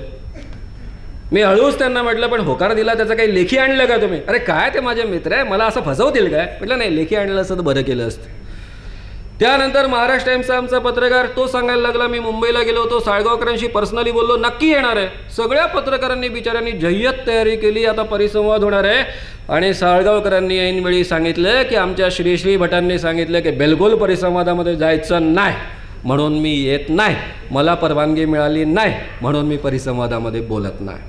मी हळूच त्यांना म्हटलं, पण होकार दिला त्याचं काही लेखी आणलं का तुम्ही? अरे काय, ते माझे मित्र आहे, मला असं फसवतील काय? म्हटलं नाही, लेखी आणलं असतं तर बरं केलं असतं. त्यानंतर महाराष्ट्र टाइम्सचा आमचा पत्रकार तो सांगायला लागला, मी मुंबईला गेलो होतो, साळगावकरांशी पर्सनली बोललो, नक्की येणार आहे. सगळ्या पत्रकारांनी बिचाऱ्यांनी जय्यत तयारी केली, आता परिसंवाद होणार आहे. आणि साळगावकरांनी ऐनवेळी सांगितलं की आमच्या श्री भटांनी सांगितलं की बिलकुल परिसंवादामध्ये जायचं नाही, म्हणून मी येत नाही, मला परवानगी मिळाली नाही, म्हणून मी परिसंवादामध्ये बोलत नाही.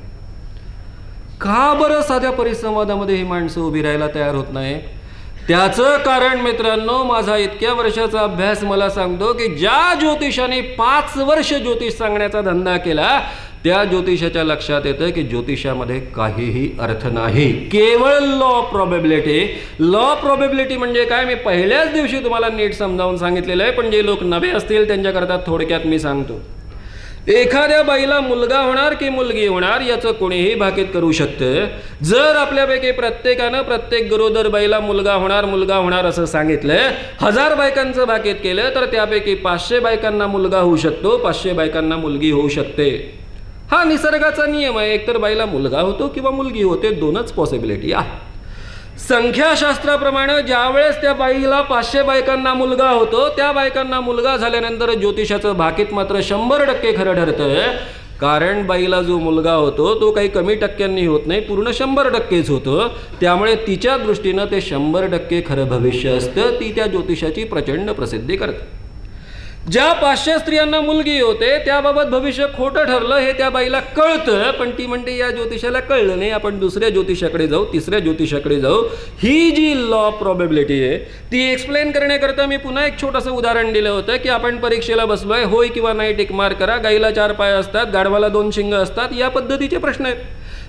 का बरं साध्या परिसंवादामध्ये ही माणसं उभी राहायला तयार होत नाही? त्याचं कारण मित्रांनो, माझा इतक्या वर्षाचा अभ्यास मला सांगतो की ज्या ज्योतिषाने 5 वर्ष ज्योतिष सांगण्याचा धंदा केला, त्या ज्योतिषाच्या लक्षात येतं की ज्योतिषामध्ये काहीही अर्थ नाही, केवळ law of probability. Law of probability म्हणजे काय, मी पहिल्याच दिवशी तुम्हाला नीट समजावून सांगितलेलं आहे, पण जे लोक नवे असतील त्यांच्याकरता थोडक्यात मी सांगतो. एखाद्या बाईला मुलगा होणार की मुलगी होणार याचं कोणीही भाकीत करू शकतं. जर आपल्यापैकी प्रत्येकानं प्रत्येक गरोदर बाईला मुलगा होणार असं सांगितलं, 1000 बायकांचं भाकीत केलं, तर त्यापैकी 500 बायकांना मुलगा होऊ शकतो, 500 बायकांना मुलगी होऊ शकते. हा निसर्गाचा नियम आहे. एकतर बाईला मुलगा होतो किंवा मुलगी होते, दोनच पॉसिबिलिटी आहे. संख्याशास्त्राप्रमाणे ज्यावेळेस त्या बाईला 500 बायकांना मुलगा होतो, त्या बायकांना मुलगा झाल्यानंतर ज्योतिषाचं भाकीत मात्र 100% खरं ठरतं. कारण बाईला जो मुलगा होतो तो काही कमी टक्क्यांनी होत नाही, पूर्ण 100%च होतो. त्यामुळे तिच्या दृष्टीनं ते 100% खरं भविष्य असतं. ती त्या ज्योतिषाची प्रचंड प्रसिद्धी करते. ज्या 500 स्त्रियांना मुलगी होते त्याबाबत भविष्य खोटं ठरलं हे त्या बाईला कळतं, पण ती म्हणते या ज्योतिषाला कळलं नाही, आपण दुसऱ्या ज्योतिषाकडे जाऊ, तिसऱ्या ज्योतिषाकडे जाऊ. ही जी लॉ ऑफ प्रॉबेबिलिटी आहे ती एक्सप्लेन करण्याकरता मी पुन्हा एक छोटंसं उदाहरण दिलं होतं की आपण परीक्षेला बसलोय, होय किंवा नाही टिक मार्क करा. गाईला 4 पाय असतात, गाढवाला 2 शिंग असतात, या पद्धतीचे प्रश्न आहेत.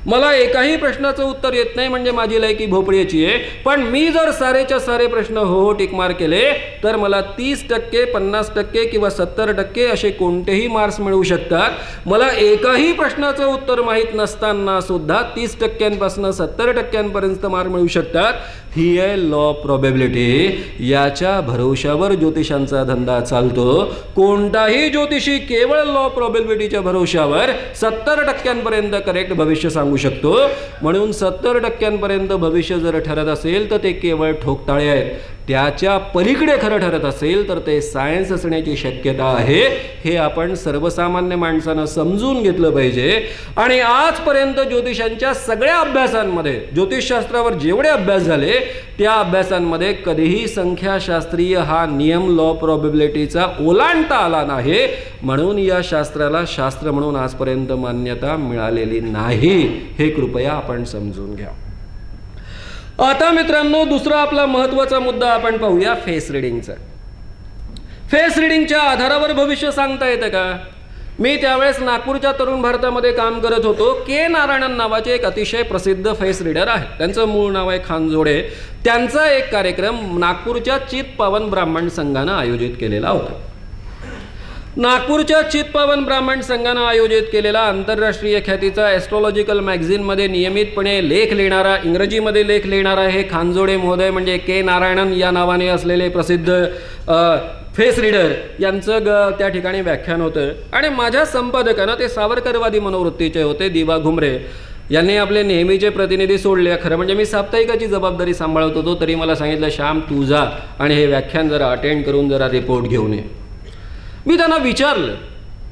मला एकाही प्रश्नाचं उत्तर येत नाही म्हणजे माझी लायकी भोपळ्याची आहे. पण मी जर सारेच्या सारे प्रश्न हो टिक मार्क केले तर मला 30%, 50% किंवा 70% असे कोणतेही मार्क्स मिळू शकतात. मला एकाही प्रश्नाचं उत्तर माहीत नसताना सुद्धा 30%पासून 70%पर्यंत मार्क मिळू शकतात. ही आहे लॉ ऑफ प्रॉबेबिलिटी. याच्या भरोशावर ज्योतिषांचा धंदा चालतो. कोणताही ज्योतिषी केवळ लॉ ऑफ प्रॉबेबिलिटीच्या भरोशावर 70%पर्यंत करेक्ट भविष्य सांगू शकतो. म्हणून 70%पर्यंत भविष्य जर ठरत असेल तर ते केवळ ठोकताळे आहेत. त्याच्या पलीकडे खरं ठरत असेल तर ते सायन्स असण्याची शक्यता आहे, हे आपण सर्वसामान्य माणसानं समजून घेतलं पाहिजे. आणि आजपर्यंत ज्योतिषांच्या सगळ्या अभ्यासांमध्ये, ज्योतिषशास्त्रावर जेवढे अभ्यास झाले त्या अभ्यासांमध्ये कधीही संख्याशास्त्रीय हा नियम लॉ प्रॉबिबिलिटीचा ओलांडता आला नाही. म्हणून या शास्त्राला शास्त्र म्हणून आजपर्यंत मान्यता मिळालेली नाही, हे कृपया आपण समजून घ्या. आता मित्रांनो, दुसरा आपला महत्त्वाचा मुद्दा आपण पाहूया फेस रिडिंगचा. फेस रिडिंगच्या आधारावर भविष्य सांगता येतं का? मी त्यावेळेस नागपूरच्या तरुण भारतामध्ये काम करत होतो. के नारायणन नावाचे एक अतिशय प्रसिद्ध फेस रीडर आहे. त्यांचं मूळ नाव आहे खानजोडे. त्यांचा एक कार्यक्रम नागपूरच्या चितपावन ब्राह्मण संघानं आयोजित केलेला होता. नागपूरच्या चितपावन ब्राह्मण संघानं आयोजित केलेला आंतरराष्ट्रीय ख्यातीचा एस्ट्रॉलॉजिकल मॅगझिनमध्ये नियमितपणे लेख लिहिणारा, इंग्रजीमध्ये लेख लिहिणारा हे खानजोडे महोदय म्हणजे के नारायणन या नावाने असलेले प्रसिद्ध फेस रीडर यांचं त्या ठिकाणी व्याख्यान होतं. आणि माझ्या संपादकानं ते सावरकरवादी मनोवृत्तीचे होते, दिवा घुमरे. यांनी आपले नेहमीचे प्रतिनिधी सोडले. खरं म्हणजे मी साप्ताहिकाची जबाबदारी सांभाळत होतो, तरी मला सांगितलं श्याम तू जा आणि हे व्याख्यान जरा अटेंड करून जरा रिपोर्ट घेऊन ये. मी त्यांना विचारलं,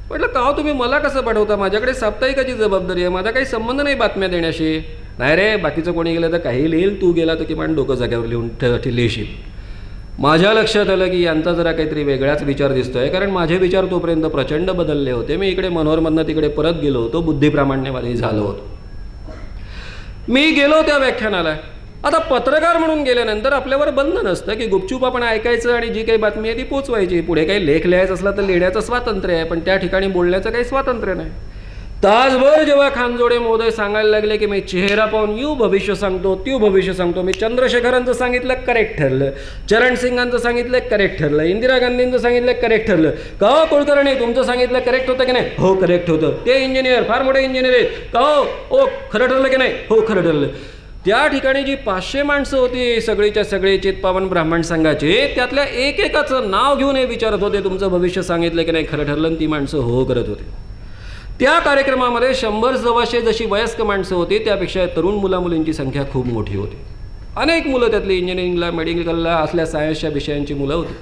म्हटलं का तुम्ही मला कसं पाठवता? माझ्याकडे साप्ताहिकाची जबाबदारी आहे, माझा काही संबंध नाही बातम्या देण्याशी. नाही रे, बाकीचं कोणी गेलं तर काही लिहिल, तू गेला तर किमान डोकं जाग्यावर लिहून लिहिशील. माझ्या लक्षात आलं की यांचा जरा काहीतरी वेगळाच विचार दिसतोय, कारण माझे विचार तोपर्यंत प्रचंड बदलले होते. मी इकडे मनोहरमधनं तिकडे परत गेलो होतो, बुद्धिप्रामाण्यवादी झालो होतो. मी गेलो त्या व्याख्यानाला. आता पत्रकार म्हणून गेल्यानंतर आपल्यावर बंधन असतं की गुपचूप आपण ऐकायचं आणि जी काही बातमी आहे ती पोचवायची. पुढे काही लेख लिहायचा असला तर लिहिण्याचं स्वातंत्र्य आहे, पण त्या ठिकाणी बोलण्याचं काही स्वातंत्र्य नाही. तासभर जेव्हा खानजोडे महोदय सांगायला लागले की मी चेहरा पाहून यू भविष्य सांगतो, त्यू भविष्य सांगतो, मी चंद्रशेखरांचं सांगितलं करेक्ट ठरलं, चरण सिंगांचं सांगितलं करेक्ट ठरलं, इंदिरा गांधींचं सांगितलं करेक्ट ठरलं, का हो कुलकर्णी तुमचं सांगितलं करेक्ट होतं की नाही? हो करेक्ट होतं. ते इंजिनियर फार मोठे इंजिनियर आहेत, का हो खरं ठरलं की नाही? हो खरं ठरलं. त्या ठिकाणी जी 500 माणसं होती सगळीच्या सगळी चितपावन ब्राह्मण संघाचे, त्यातल्या एकेकाचं नाव घेऊन हे विचारत होते तुमचं भविष्य सांगितलं की नाही खरं ठरलं, ती माणसं हो करत होते. त्या कार्यक्रमामध्ये 100-125 जशी वयस्क माणसं होती त्यापेक्षा तरुण मुलामुलींची संख्या खूप मोठी होती. अनेक मुलं त्यातली इंजिनिअरिंगला, मेडिकलला असल्या सायन्सच्या विषयांची मुलं होती.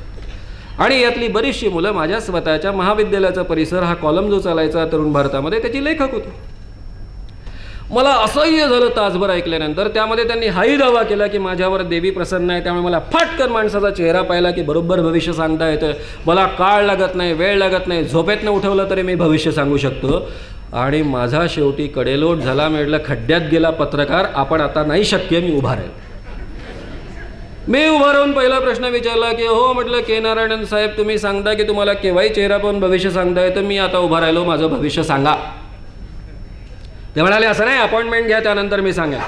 आणि यातली बरीचशी मुलं माझ्या स्वतःच्या महाविद्यालयाचा परिसर हा कॉलम जो चालायचा तरुण भारतामध्ये त्याची लेखक होती. मला असह्य झालं तासभर ऐकल्यानंतर. त्यामध्ये त्यांनी हाही दावा केला की माझ्यावर देवी प्रसन्न आहे, त्यामुळे मला फाटकन माणसाचा चेहरा पाहिला की बरोबर भविष्य सांगता येतं. मला काळ लागत नाही, वेळ लागत नाही, झोपेतनं उठवलं तरी मी भविष्य सांगू शकतो. आणि माझा शेवटी कडेलोट झाला. म्हटलं खड्ड्यात गेला पत्रकार, आपण आता नाही शक्य, मी उभा राहील. मी उभा राहून पहिला प्रश्न विचारला की हो म्हटलं के नारायणन साहेब तुम्ही सांगता की तुम्हाला केव्हाही चेहरा पाहून भविष्य सांगता येतं, मी आता उभा राहिलो, माझं भविष्य सांगा. ते म्हणाले असं नाही, अपॉइंटमेंट घ्या त्यानंतर मी सांगेन.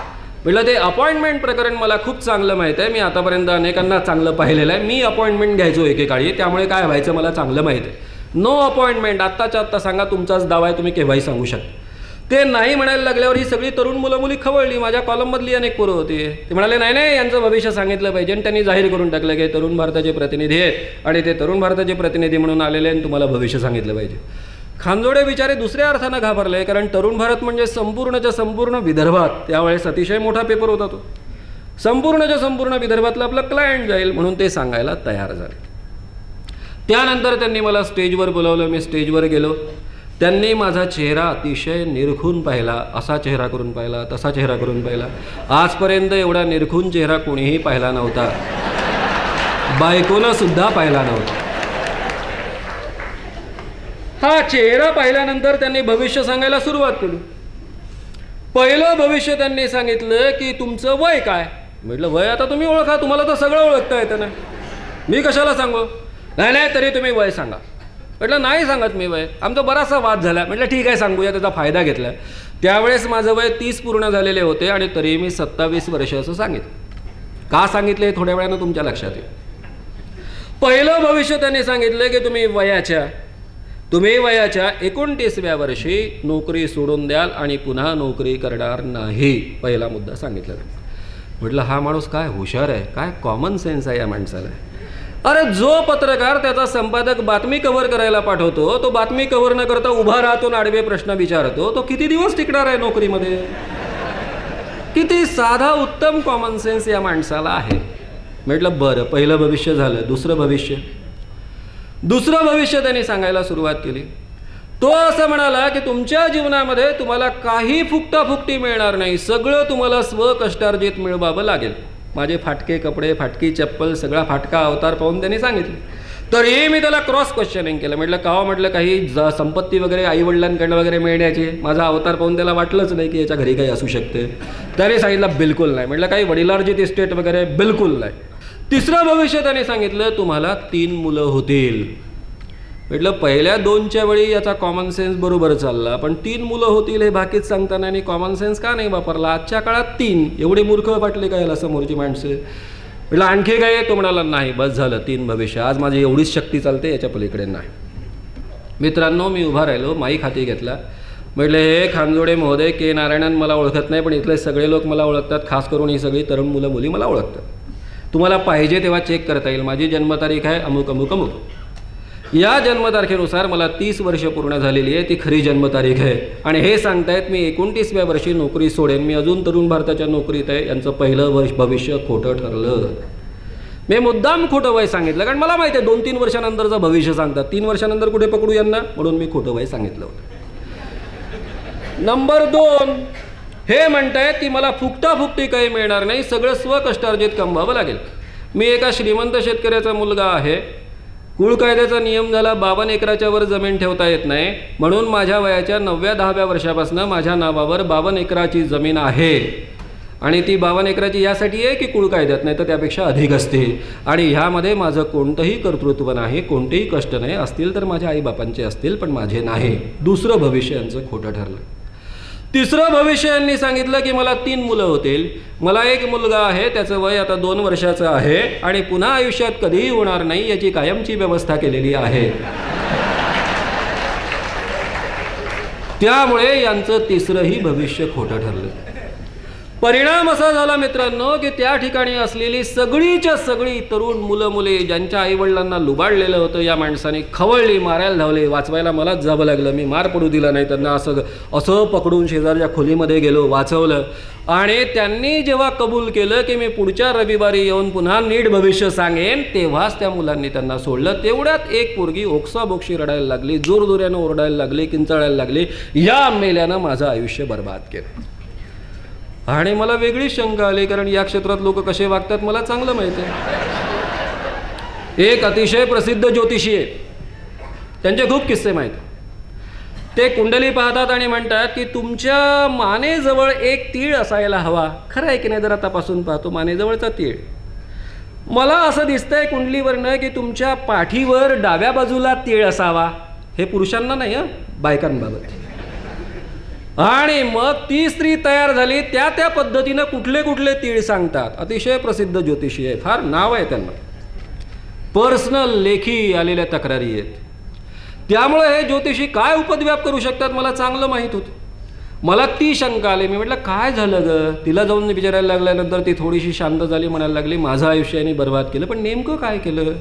म्हटलं ते अपॉइंटमेंट प्रकरण मला खूप चांगलं माहीत आहे, मी आतापर्यंत अनेकांना चांगलं पाहिलेलं आहे. मी अपॉइंटमेंट घ्यायचो एकेकाळी, त्यामुळे काय व्हायचं मला चांगलं माहीत आहे. नो अपॉइंटमेंट, आत्ताच्या आत्ता सांगा, तुमचाच दावा आहे, तुम्ही केव्हाही सांगू शकता. ते नाही म्हणायला लागल्यावर ही सगळी तरुण मुलं मुली खवळली. माझ्या कॉलममधली अनेक पोरं होती. ते म्हणाले नाही नाही यांचं भविष्य सांगितलं पाहिजे. आणि त्यांनी जाहीर करून टाकलं की तरुण भारताचे प्रतिनिधी आहेत आणि ते तरुण भारताचे प्रतिनिधी म्हणून आलेले आणि तुम्हाला भविष्य सांगितलं पाहिजे. खानजोडे बिचारे दुसऱ्या अर्थानं घाबरले, कारण तरुण भारत म्हणजे संपूर्णच्या संपूर्ण विदर्भात त्यावेळेस अतिशय मोठा पेपर होता तो. संपूर्णच्या संपूर्ण विदर्भातलं आपलं क्लायंट जाईल म्हणून ते सांगायला तयार झाले. त्यानंतर त्यांनी मला स्टेजवर बोलावलं. मी स्टेजवर गेलो. त्यांनी माझा चेहरा अतिशय निरखून पाहिला. असा चेहरा करून पाहिला, तसा चेहरा करून पाहिला. आजपर्यंत एवढा निरखून चेहरा कोणीही पाहिला नव्हता, बायकोनं सुद्धा पाहिला नव्हता. हा चेहरा पाहिल्यानंतर त्यांनी भविष्य सांगायला सुरुवात केली. पहिलं भविष्य त्यांनी सांगितलं की तुमचं वय काय? म्हटलं वय आता तुम्ही ओळखा, तुम्हाला तर सगळं ओळखता येतं ना, मी कशाला सांगू? नाही नाही तरी तुम्ही वय सांगा. म्हटलं नाही सांगत मी वय. आमचा बराचसा वाद झाला. म्हटलं ठीक आहे सांगूया, त्याचा फायदा घेतला. त्यावेळेस माझं वय 30 पूर्ण झालेले होते आणि तरी मी 27 वर्ष असं सांगितलं. का सांगितलं हे थोड्या वेळानं तुमच्या लक्षात येईल. पहिलं भविष्य त्यांनी सांगितलं की तुम्ही वयाच्या 29व्या वर्षी नोकरी सोडून द्याल आणि पुन्हा नोकरी करणार नाही. पहिला मुद्दा सांगितला. म्हटलं हा माणूस काय हुशार आहे, काय कॉमन सेन्स आहे या माणसाला. अरे जो पत्रकार त्याचा संपादक बातमी कव्हर करायला पाठवतो तो बातमी कव्हर न करता उभा राहतो, आडवे प्रश्न विचारतो, तो किती दिवस टिकणार आहे नोकरीमध्ये? किती साधा उत्तम कॉमन सेन्स या माणसाला आहे. म्हटलं बरं, पहिलं भविष्य झालं, दुसरं भविष्य त्यांनी सांगायला सुरुवात केली. तो असं म्हणाला की तुमच्या जीवनामध्ये तुम्हाला काही फुकटाफुकटी मिळणार नाही, सगळं तुम्हाला स्वकष्टार्जित मिळवावं लागेल. माझे फाटके कपडे, फाटकी चप्पल, सगळा फाटका अवतार पाहून त्यांनी सांगितलं. तरीही मी त्याला क्रॉस क्वेश्चनिंग केलं. म्हटलं का हो, म्हटलं काही संपत्ती वगैरे आईवडिलांकडनं वगैरे मिळण्याची? माझा अवतार पाहून त्याला वाटलंच नाही की याच्या घरी काही असू शकते. त्याने सांगितलं बिलकुल नाही. म्हटलं काही वडिलार्जित इस्टेट वगैरे? बिलकुल नाही. तिसरं भविष्य त्याने सांगितलं तुम्हाला 3 मुलं होतील. म्हटलं पहिल्या 2च्या वेळी याचा कॉमन सेन्स बरोबर चालला, पण 3 मुलं होतील हे बाकीच सांगताना आणि कॉमन सेन्स का नाही वापरला? आजच्या काळात 3 एवढे मूर्ख वाटले का याला समोरची माणसं? म्हटलं आणखी काय? तो म्हणाला नाही, बस झालं 3 भविष्य, आज माझी एवढीच शक्ती चालते, याच्या पलीकडे नाही. मित्रांनो, मी उभा राहिलो, माईक हाती घेतला. म्हटलं हे खानजोडे महोदय, के नारायणन मला ओळखत नाही, पण इथले सगळे लोक मला ओळखतात, खास करून ही सगळी तरुण मुलं मुली मला ओळखतात. तुम्हाला पाहिजे तेव्हा चेक करता येईल. माझी जन्मतारीख आहे अमुक अमुक अमुक. या जन्मतारखेनुसार मला 30 वर्ष पूर्ण झालेली आहे, ती खरी जन्मतारीख आहे. आणि हे सांगतायत मी 29व्या वर्षी नोकरी सोडेन, मी अजून तरुण भारताच्या नोकरीत आहे. यांचं पहिलं भविष्य खोटं ठरलं. मी मुद्दाम खोटं वय सांगितलं, कारण मला माहिती आहे 2-3 वर्षानंतरचं भविष्य सांगतात. 3 वर्षानंतर कुठे पकडू यांना, म्हणून मी खोटं वय सांगितलं होतं. नंबर 2, हे म्हणतायत की मला फुकटाफुकटी काही मिळणार नाही, सगळं स्वकष्टार्जित कमवावं लागेल. मी एका श्रीमंत शेतकऱ्याचा मुलगा आहे. कुळ कायद्याचा नियम झाला 52 एकराच्या वर जमीन ठेवता येत नाही, म्हणून माझ्या वयाच्या 9व्या-10व्या वर्षापासून माझ्या नावावर 52 एकराची जमीन आहे. आणि ती 52 एकराची यासाठी आहे की कुळ कायद्यात नाही तर त्यापेक्षा अधिक असते. आणि ह्यामध्ये माझं कोणतंही कर्तृत्व नाही, कोणतेही कष्ट नाही. असतील तर माझ्या आईबापांचे असतील, पण माझे नाही. दुसरं भविष्य यांचं खोटं ठरलं. तिसरं भविष्य यांनी सांगितलं की मला 3 मुलं होतील. मला एक मुलगा आहे, त्याचं वय आता 2 वर्षाचं आहे आणि पुन्हा आयुष्यात कधीही होणार नाही याची कायमची व्यवस्था केलेली आहे. त्यामुळे यांचं तिसरंही भविष्य खोटं ठरलं. परिणाम असा झाला मित्रांनो की त्या ठिकाणी असलेली सगळीच्या सगळी तरुण मुलं मुले ज्यांच्या आईवडिलांना लुबाडलेलं होतं, या माणसाने खवळली, मारायला धावले. वाचवायला मलाच जावं लागलं. मी मार पडू दिला नाही त्यांना. असं पकडून शेजारच्या खोलीमध्ये गेलो, वाचवलं. आणि त्यांनी जेव्हा कबूल केलं की मी पुढच्या रविवारी येऊन पुन्हा नीट भविष्य सांगेन, तेव्हाच त्या मुलांनी त्यांना सोडलं. तेवढ्यात एक पोरगी ओक्साबोक्षी रडायला लागली, जोरजोऱ्यानं ओरडायला लागली, किंचाळायला लागली. या मेल्यानं माझं आयुष्य बर्बाद केलं. आणि मला वेगळी शंका आली, कारण या क्षेत्रात लोक कसे वागतात मला चांगलं माहिती आहे. एक अतिशय प्रसिद्ध ज्योतिषी आहे, त्यांचे खूप किस्से माहीत. ते कुंडली पाहतात आणि म्हणतात की तुमच्या मानेजवळ एक तीळ असायला हवा. खरं आहे की नाही? जरा तपासून पाहतो मानेजवळचा तीळ. मला असं दिसतंय कुंडलीवरनं की तुमच्या पाठीवर डाव्या बाजूला तीळ असावा. हे पुरुषांना नाही, बायकांबाबत. आणि मग ती स्त्री तयार झाली. त्या पद्धतीनं कुठले कुठले तीळ सांगतात. अतिशय प्रसिद्ध ज्योतिषी आहे, फार नाव आहे त्यांना. पर्सनल लेखी आलेल्या तक्रारी आहेत. त्यामुळे हे ज्योतिषी काय उपद्व्याप करू शकतात मला चांगलं माहीत होतं. मला ती शंका आली. मी म्हटलं काय झालं ग? तिला जाऊन विचारायला लागल्यानंतर ती थोडीशी शांत झाली, म्हणायला लागली माझं आयुष्य यांनी बर्बाद केलं. पण नेमकं काय केलं?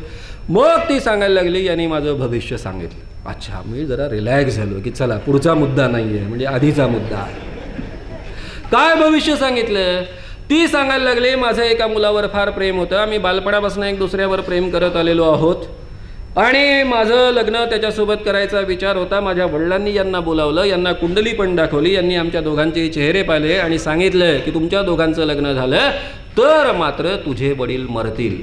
मग ती सांगायला लागली यांनी माझं भविष्य सांगितलं. अच्छा, मी जरा रिलॅक्स झालो की चला पुढचा मुद्दा नाही आहे, म्हणजे आधीचा मुद्दा आहे. काय भविष्य सांगितलं? ती सांगायला लागली माझं एका मुलावर फार प्रेम होतं. आम्ही बालपणापासून एक दुसऱ्यावर प्रेम करत आलेलो आहोत आणि माझं लग्न त्याच्यासोबत करायचा विचार होता. माझ्या वडिलांनी यांना बोलावलं, यांना कुंडली पण दाखवली. यांनी आमच्या दोघांचे चेहरे पाहिले आणि सांगितलं की तुमच्या दोघांचं लग्न झालं तर मात्र तुझे वडील मरतील.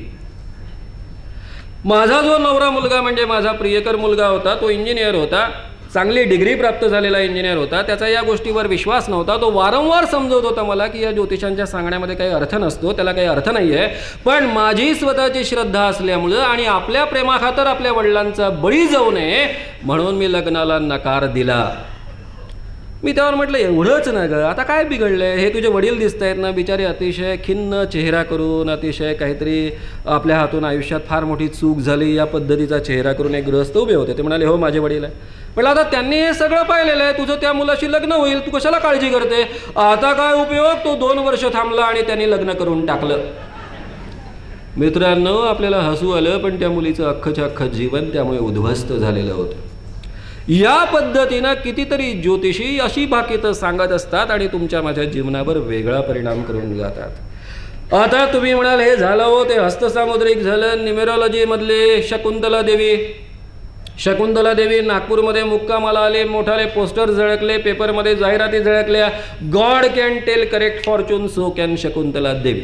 माझा जो नवरा मुलगा म्हणजे माझा प्रियकर मुलगा होता, तो इंजिनियर होता, चांगली डिग्री प्राप्त झालेला इंजिनियर होता. त्याचा या गोष्टीवर विश्वास नव्हता. तो वारंवार समजवत होता मला की या ज्योतिषांच्या सांगण्यामध्ये काही अर्थ नसतो, त्याला काही अर्थ नाही आहे. पण माझी स्वतःची श्रद्धा असल्यामुळं आणि आपल्या प्रेमाखातर आपल्या वडिलांचा बळी जाऊ नये म्हणून मी लग्नाला नकार दिला. मी त्यावर म्हटलं एवढंच ना ग, आता काय बिघडलंय? हे तुझे वडील दिसत आहेत ना, बिचारे अतिशय खिन्न चेहरा करून, अतिशय काहीतरी आपल्या हातून आयुष्यात फार मोठी चूक झाली या पद्धतीचा चेहरा करून एक गृहस्थ उभे होते. ते म्हणाले हो माझे वडील आहे. म्हटलं आता त्यांनी हे सगळं पाहिलेलं आहे, तुझं त्या मुलाशी लग्न होईल, तू कशाला काळजी करते? आता काय उपयोग? तो 2 वर्ष थांबला आणि त्यांनी लग्न करून टाकलं. मित्रांनो, आपल्याला हसू आलं, पण त्या मुलीचं अख्खच्या अख्खं जीवन त्यामुळे उद्ध्वस्त झालेलं होतं. या पद्धतीनं कितीतरी ज्योतिषी अशी भाकीतं सांगत असतात आणि तुमच्या माझ्या जीवनावर वेगळा परिणाम करून जातात. आता तुम्ही म्हणाल हे झालं हो, ते हस्तसामुद्रिक झालं, न्यूमेरॉलॉजी मधले शकुंतला देवी नागपूरमध्ये मुक्कामाला आले, मोठाले पोस्टर झळकले, पेपरमध्ये जाहिराती झळकल्या, God can tell correct fortune, so can Shakuntala Devi.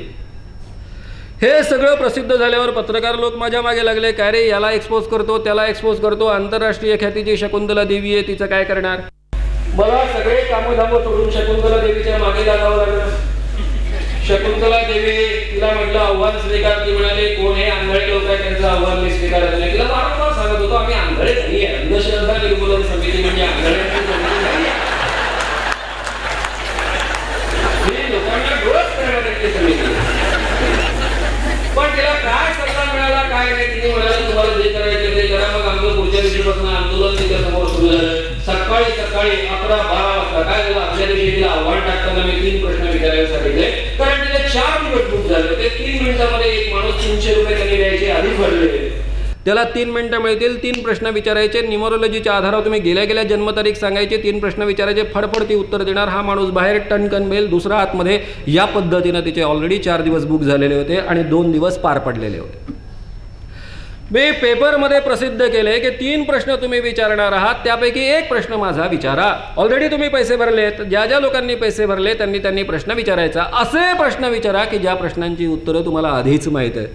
हे सगळं प्रसिद्ध झाल्यावर पत्रकार लोक माझ्या मागे लागले, काय रे याला एक्सपोज करतो, त्याला एक्सपोज करतो, आंतरराष्ट्रीय ख्यातीची शकुंतला देवी आहे, तिचं काय करणार. मला सगळे कामधाम सोडून शकुंतला देवीच्या मागे लागावं लागलं. शकुंतला देवी, तिला म्हटलं आव्हान स्वीकार. ती म्हणाले कोण हे आंधळे लोक आहे, त्यांचं आव्हान मी स्वीकारत नाही. तिला वारंवार सांगत होतो आम्ही आंधळे नाही आहे, अंधश्रद्धा निर्मूलन समिती म्हणजे आंधळ्यांची समिती नाही आहे, ही लोकांना डोळस करण्याची समिती. पण तिला काय सल्ला मिळाला काय नाही. तिने म्हणाले तुम्हाला जे करायचं ते करा. मग आमचं पुढच्या दिवशीपासून आंदोलन तिच्या समोर सुरू झालं. सकाळी 11-12 वाजता काय झालं, आपल्या दिवशी तिला आव्हान टाकताना मी 3 प्रश्न विचारायला सांगितले, कारण तिथे 4 दिवस बुक झाले होते. 3 मिनिटांमध्ये एक माणूस 300 रुपये त्यांनी द्यायचे आधी भरले. त्याला 3 मिनिटं मिळतील, 3 प्रश्न विचारायचे, न्यूमरोलॉजीच्या आधारावर तुम्ही गेल्या जन्मतारीख सांगायचे, 3 प्रश्न विचारायचे, फडफड ती उत्तर देणार. हा माणूस बाहेर टणकन बेल, दुसरा आतमध्ये. या पद्धतीने तिचे ऑलरेडी 4 दिवस बुक झालेले होते आणि 2 दिवस पार पडलेले होते. मी पेपरमध्ये प्रसिद्ध केले की 3 प्रश्न तुम्ही विचारणार आहात, त्यापैकी 1 प्रश्न माझा विचारा. ऑलरेडी तुम्ही पैसे भरलेत, ज्या लोकांनी पैसे भरले त्यांनी प्रश्न विचारायचा. असे प्रश्न विचारा की ज्या प्रश्नांची उत्तरं तुम्हाला आधीच माहीत आहे.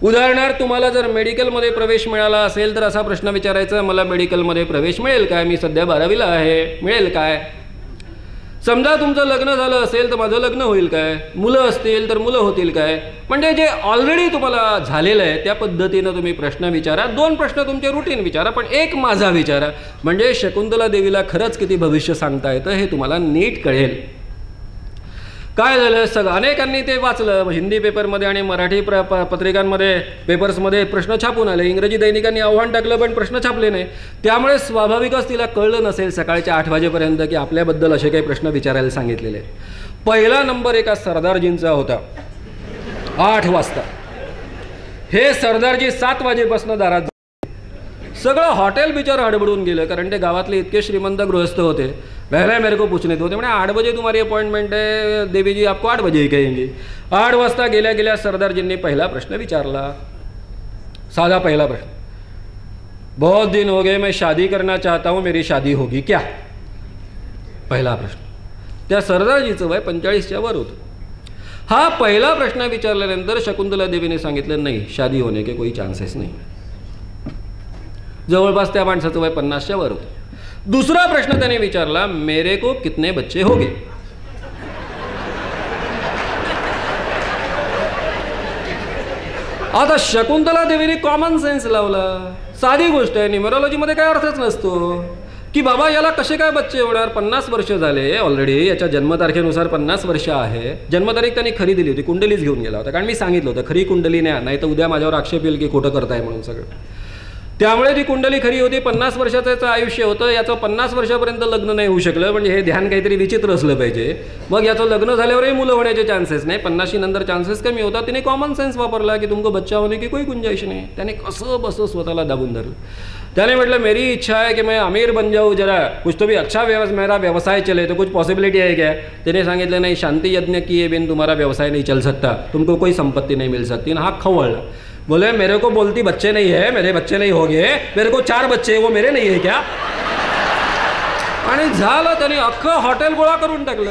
उदाहरणार्थ तुम्हाला जर मेडिकलमध्ये प्रवेश मिळाला असेल तर असा प्रश्न विचारायचा, मला मेडिकलमध्ये प्रवेश मिळेल काय, मी सध्या 12वीला आहे, मिळेल काय. समजा तुमचं लग्न झालं असेल तर माझं लग्न होईल काय, मुलं असतील तर मुलं होतील काय. म्हणजे जे ऑलरेडी तुम्हाला झालेलं आहे त्या पद्धतीनं तुम्ही प्रश्न विचारा. 2 प्रश्न तुमचे रुटीन विचारा, पण 1 माझा विचारा. म्हणजे शकुंतला देवीला खरंच किती भविष्य सांगता येतं हे तुम्हाला नीट कळेल. काय झालं, अनेकांनी ते वाचलं हिंदी पेपरमध्ये आणि मराठी पत्रिकांमध्ये, पेपर्समध्ये प्रश्न छापून आले. इंग्रजी दैनिकांनी आव्हान टाकलं पण प्रश्न छापले नाही. त्यामुळे स्वाभाविकच तिला कळलं नसेल सकाळच्या 8 वाजेपर्यंत की आपल्याबद्दल असे काही प्रश्न विचारायला सांगितलेले. पहिला नंबर एका सरदारजींचा होता 8 वाजता. हे सरदारजी 7 वाजेपासून दारात. सगळं हॉटेल बिचार हडबडून गेलं, कारण ते गावातले इतके श्रीमंत गृहस्थ होते. पहले मेरे को पूछने होते म्हणे 8 बजे तुम्हारी अपॉइंटमेंट है देवी जी, आपको 8 बजे ही कहेंगे. 8 वाजता गेल्या सरदारजींनी पहिला प्रश्न विचारला. साधा पहिला प्रश्न, बहुत दिन हो गए मैं शादी करना चाहता हूँ, मेरी शादी होगी क्या. पहिला प्रश्न. त्या सरदारजीचं वय 45च्या वर होतं. हा पहिला प्रश्न विचारल्यानंतर शकुंतला देवीने सांगितलं नाही, शादी होने के कोई चान्सेस नाही. जवळपास त्या माणसाचं वय 50च्या वर होतं. दुसरा प्रश्न त्याने विचारला, मेरे को कितने बच्चे होंगे. आता शकुंतला देवीने कॉमन सेन्स लावला. साधी गोष्ट आहे, न्यूमरोलॉजीमध्ये काय अर्थच नसतो की बाबा याला कसे काय बच्चे होणार. 50 वर्ष झाले ऑलरेडी, याच्या जन्मतारखेनुसार 50 वर्ष आहे. जन्मतारीख त्यांनी खरी दिली होती, कुंडलीच घेऊन गेला होता, कारण मी सांगितलं होतं खरी कुंडली नाही तर उद्या माझ्यावर आक्षेप येईल की खोटं करताय म्हणून सगळं. त्यामुळे ती कुंडली खरी होती. 50 वर्षाचं आयुष्य होतं. याचं 50 वर्षापर्यंत लग्न नाही होऊ शकलं. म्हणजे हे ध्यान काहीतरी विचित्र असलं पाहिजे. मग याचं लग्न झाल्यावरही मुलं होण्याचे चान्सेस नाही, 50शी नंतर चान्सेस कमी होतात. तिने कॉमन सेन्स वापरला की तुमको बच्चा होने की कोई गुंजाइश नाही. त्याने कसं बसं स्वतःला दाबून धरलं. त्याने म्हटलं मेरी इच्छा है कि मैं अमीर बन जाऊँ, जरा कुछ तो भी अच्छा मेरा व्यवसाय चले, तो कुछ पॉसिबिलिटी है क्या. त्याने सांगितलं नाही, शांति यज्ञ किए बिन तुम्हारा व्यवसाय नहीं चल सकता, तुमको कोई संपत्ति नहीं मिल सकती. हा खवळला. बोले मेरे को बोलती बच्चे नहीं है, मेरे बच्चे नहीं हो गए, मेरे को 4 बच्चे वो मेरे नहीं है क्या. आणि झालं, त्याने अख्खं हॉटेल गोळा करून टाकलं.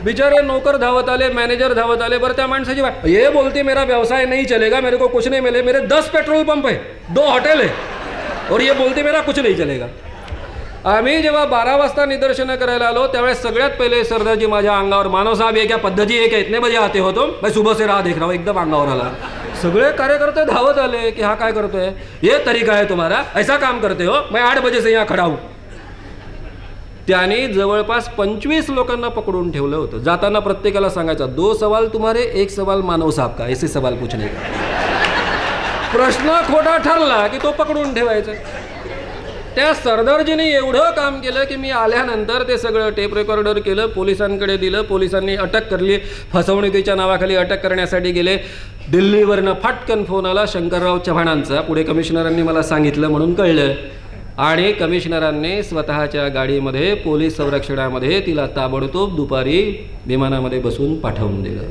बिचारे नौकर धावत आले, मॅनेजर धावत आले. बरं त्या माणसाची ये बोलती मेरा व्यवसाय नहीं चलेगा, मेरे को कुछ नहीं मिले, मेरे 10 पेट्रोल पंप है, 2 हॉटेल है, और ये बोलती मेरा कुछ नहीं चलेगा. आम्ही जेव्हा 12 वाजता निदर्शनं करायला आलो त्यावेळेस सगळ्यात पहिले सरदारजी माझ्या अंगावर, मानव साहब ये क्या पद्धती है क्या, इतने बजे आते हो तुम, मैं सुबह से राह देख रहा हूँ, एकदम अंगावर आला. सगळे कार्यकर्ते धावत आले की हा काय करतोय, ये तरीका है तुम्हारा, ऐसा काम करते हो, मैं 8 बजे से यहाँ खड़ा हूँ. त्याने जवळपास 25 लोकांना पकडून ठेवलं होतं. जाताना प्रत्येकाला सांगायचा 2 सवाल तुम्हारे, 1 सवाल मानव साहब का, ऐसे सवाल पूछने का. प्रश्न खोटा ठरला की तो पकडून ठेवायचा. त्या सरदारजीने एवढं काम केलं की मी आल्यानंतर ते सगळं टेप रेकॉर्डर केलं, पोलिसांकडे दिलं. पोलिसांनी अटक करली. फसवणुकीच्या नावाखाली अटक करण्यासाठी गेले. दिल्लीवरनं फाटकन फोन आला शंकरराव चव्हाणांचा. पुढे कमिशनरांनी मला सांगितलं म्हणून कळलं. आणि कमिशनरांनी स्वतःच्या गाडीमध्ये पोलीस संरक्षणामध्ये तिला ताबडतोब दुपारी विमानामध्ये बसून पाठवून दिलं.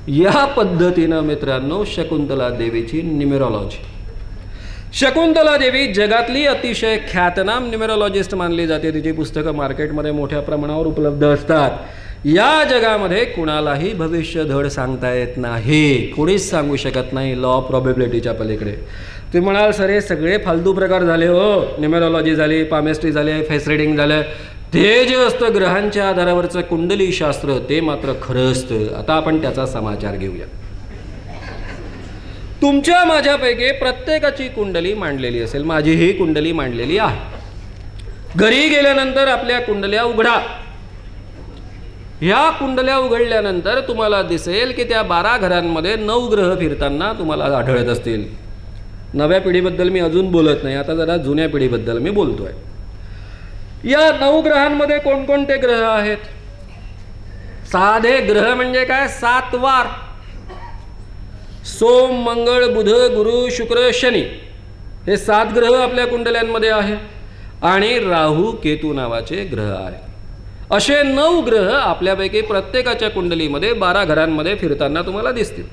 या पद्धतीनं मित्रांनो शकुंतला देवीची न्यूमेरॉलॉजी. शकुंतला देवी जगातली अतिशय ख्यातनाम न्यूमेरॉलॉजिस्ट मानली जाते. तिची पुस्तकं मार्केटमध्ये मोठ्या प्रमाणावर उपलब्ध असतात. या जगामध्ये कुणालाही भविष्य धड सांगता येत नाही, कोणीच सांगू शकत नाही लॉ ऑफ प्रॉबेबिलिटीच्या पलीकडे. तुम्ही म्हणाल सर हे सगळे फालतू प्रकार झाले हो, न्यूमेरॉलॉजी झाली, पामेस्ट्री झाले, फेस रिडिंग झालं, ते जे असतं ग्रहांच्या आधारावरचं कुंडली शास्त्र ते मात्र खरं असतं. आता आपण त्याचा समाचार घेऊया. तुमच्या माझ्यापैकी प्रत्येकाची कुंडली मांडलेली असेल, माझीही कुंडली मांडलेली आहे. घरी गेल्यानंतर आपल्या कुंडल्या उघडा. ह्या कुंडल्या उघडल्यानंतर तुम्हाला दिसेल की त्या 12 घरांमध्ये 9 ग्रह फिरताना तुम्हाला आढळत असतील. नव्या पिढीबद्दल मी अजून बोलत नाही, आता जरा जुन्या पिढीबद्दल मी बोलतोय. या 9 ग्रहांमध्ये कोणकोणते ग्रह आहेत? साधे ग्रह म्हणजे काय? 7 वार. सोम, मंगळ, बुध, गुरु, शुक्र, शनी हे 7 ग्रह आपल्या कुंडल्यांमध्ये आहे आणि राहू, केतू नावाचे ग्रह आहेत. असे 9 ग्रह आपल्यापैकी प्रत्येकाच्या कुंडलीमध्ये 12 घरांमध्ये फिरताना तुम्हाला दिसतील.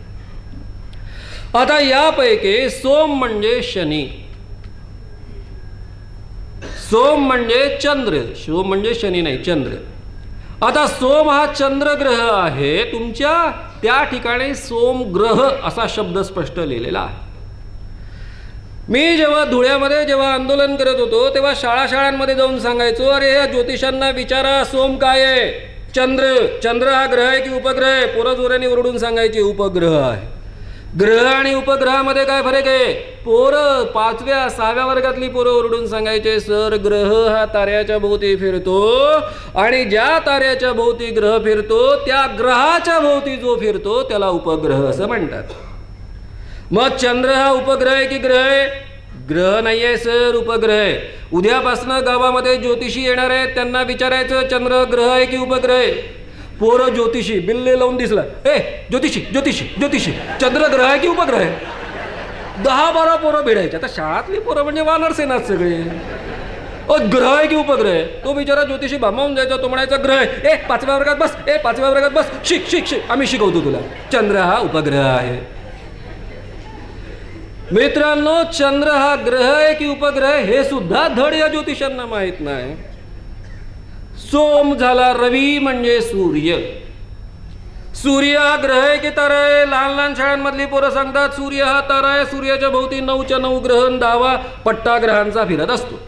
आता यापैकी सोम म्हणजे शनी, सोम म्हणजे चंद्र, सोम म्हणजे शनी नाही चंद्र. आता सोम हा चंद्र ग्रह आहे. तुमच्या त्या ठिकाणी सोम ग्रह असा शब्द स्पष्ट लिहिलेला आहे. मी जेव्हा धुळ्यामध्ये जेव्हा आंदोलन करत होतो तेव्हा शाळांमध्ये जाऊन सांगायचो, अरे या ज्योतिषांना विचारा सोम काय आहे? चंद्र. चंद्र हा ग्रह आहे की उपग्रह आहे? पोरं जोराने ओरडून सांगायची उपग्रह आहे. ग्रह आणि उपग्रहामध्ये काय फरक आहे? पोरं 5व्या 6व्या वर्गातली पोरं ओरडून सांगायचे, सर ग्रह हा ताऱ्याच्या भोवती फिरतो आणि ज्या ताऱ्याच्या भोवती ग्रह फिरतो त्या ग्रहाच्या भोवती जो फिरतो त्याला उपग्रह असं म्हणतात. मग चंद्र हा उपग्रह आहे की ग्रह आहे? ग्रह नाही आहे सर, उपग्रह आहे. उद्यापासून गावामध्ये ज्योतिषी येणार आहेत, त्यांना विचारायचं चंद्र ग्रह आहे की उपग्रह आहे? पोरं ज्योतिषी बिल्ले लावून दिसला, ए ज्योतिषी ज्योतिषी ज्योतिषी चंद्र ग्रह आहे की उपग्रह आहे? 10-12 पोरं भिडायचे. आता शाळातली पोरं म्हणजे वानर सेनात सगळे. ग्रह आहे की उपग्रह आहे? तो बिचारा ज्योतिषी भांबावून जायचा. तो म्हणायचा ग्रह आहे. 5व्या वर्गात बस, 5व्या वर्गात बस, शिक शिक शिक, आम्ही शिकवतो तुला. चंद्र हा उपग्रह आहे. मित्रांनो, चंद्र हा ग्रह आहे की उपग्रह हे सुद्धा धड या ज्योतिषांना माहित नाही. सोम झाला, रवी म्हणजे सूर्य. सूर्य हा ग्रह आहे की तारा आहे? लहान लहान शाळांमधली पोरं सांगतात सूर्य हा तारा आहे. सूर्याच्या भोवती 9च्या 9 ग्रह 10वा पट्टा ग्रहांचा फिरत असतो.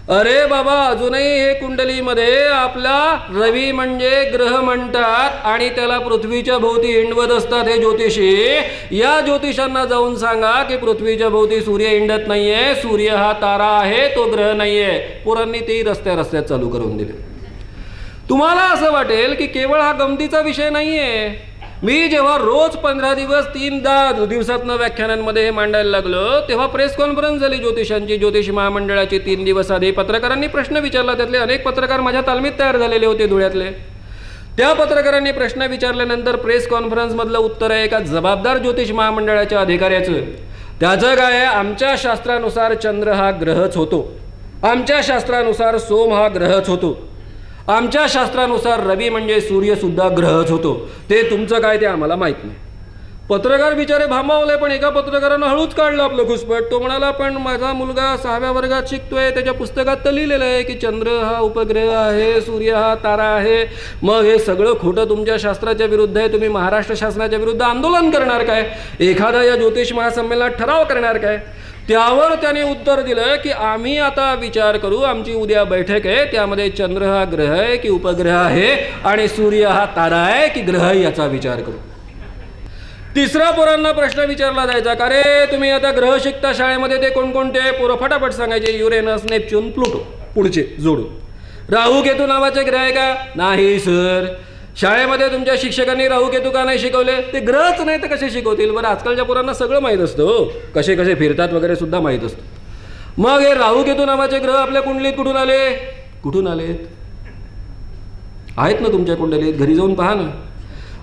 अरे बाबा, अजूनही हे कुंडलीमध्ये आपला रवी म्हणजे ग्रह म्हणतात आणि त्याला पृथ्वीच्या भोवती हिंडवत असतात हे ज्योतिषी. या ज्योतिषांना जाऊन सांगा की पृथ्वीच्या भोवती सूर्य हिंडत नाहीये, सूर्य हा तारा आहे, तो ग्रह नाहीये. पोरांनी ते रस्त्यात चालू करून दिले. तुम्हाला असं वाटेल की केवळ हा गमतीचा विषय नाहीये. मी जेव्हा रोज 15 दिवस 3 दिवसातनं व्याख्यानांमध्ये हे मांडायला लागलो तेव्हा प्रेस कॉन्फरन्स झाली ज्योतिषांची, ज्योतिष महामंडळाची. 3 दिवस आधी पत्रकारांनी प्रश्न विचारला. त्यातले अनेक पत्रकार माझ्या तालमीत तयार झालेले होते धुळ्यातले. त्या पत्रकारांनी प्रश्न विचारल्यानंतर प्रेस कॉन्फरन्समधलं उत्तर आहे एका जबाबदार ज्योतिष महामंडळाच्या अधिकाऱ्याचं. त्याचं काय आहे, आमच्या शास्त्रानुसार चंद्र हा ग्रहच होतो, आमच्या शास्त्रानुसार सोम हा ग्रहच होतो, आमच्या शास्त्रानुसार रवी म्हणजे सूर्य सुद्धा ग्रहच होतो. ते तुमचं काय ते आम्हाला माहित नाही. पत्रकार बिचारे भांबावले. पण एका पत्रकारानं हळूच काढलं आपलं घुसपट. तो म्हणाला, पण माझा मुलगा 6व्या वर्गात शिकतोय, त्याच्या पुस्तकात तर लिहिलेलं आहे की चंद्र हा उपग्रह आहे, सूर्य हा तारा आहे. मग हे सगळं खोटं तुमच्या शास्त्राच्या विरुद्ध आहे. तुम्ही महाराष्ट्र शासनाच्या विरुद्ध आंदोलन करणार काय? एखादा या ज्योतिष महासंमेलनात ठराव करणार काय? त्यावर त्याने उत्तर दिलं की आम्ही आता विचार करू, आमची उद्या बैठक आहे, त्यामध्ये चंद्र हा ग्रह आहे की उपग्रह आहे आणि सूर्य हा तारा आहे की ग्रह याचा विचार करू. तिसरा पोरांना प्रश्न विचारला जायचा, का रे तुम्ही आता ग्रह शिकता शाळेमध्ये, ते कोणकोणते? पोरं फटाफट सांगायचे, युरेनस, नेपच्यून, प्लुटो. पुढचे जोडून. राहू केतू नावाचे ग्रह आहे का? नाही सर. शाळेमध्ये तुमच्या शिक्षकांनी राहू केतू का नाही शिकवले? ते ग्रहच नाही तर कसे शिकवतील? बरं, आजकालच्या पोरांना सगळं माहीत असतं, कसे कसे फिरतात वगैरे सुद्धा माहीत असतं. मग हे राहू केतू नावाचे ग्रह आपल्या कुंडलीत कुठून आले? कुठून आलेत? आहेत ना तुमच्या कुंडलीत, घरी जाऊन पहा ना.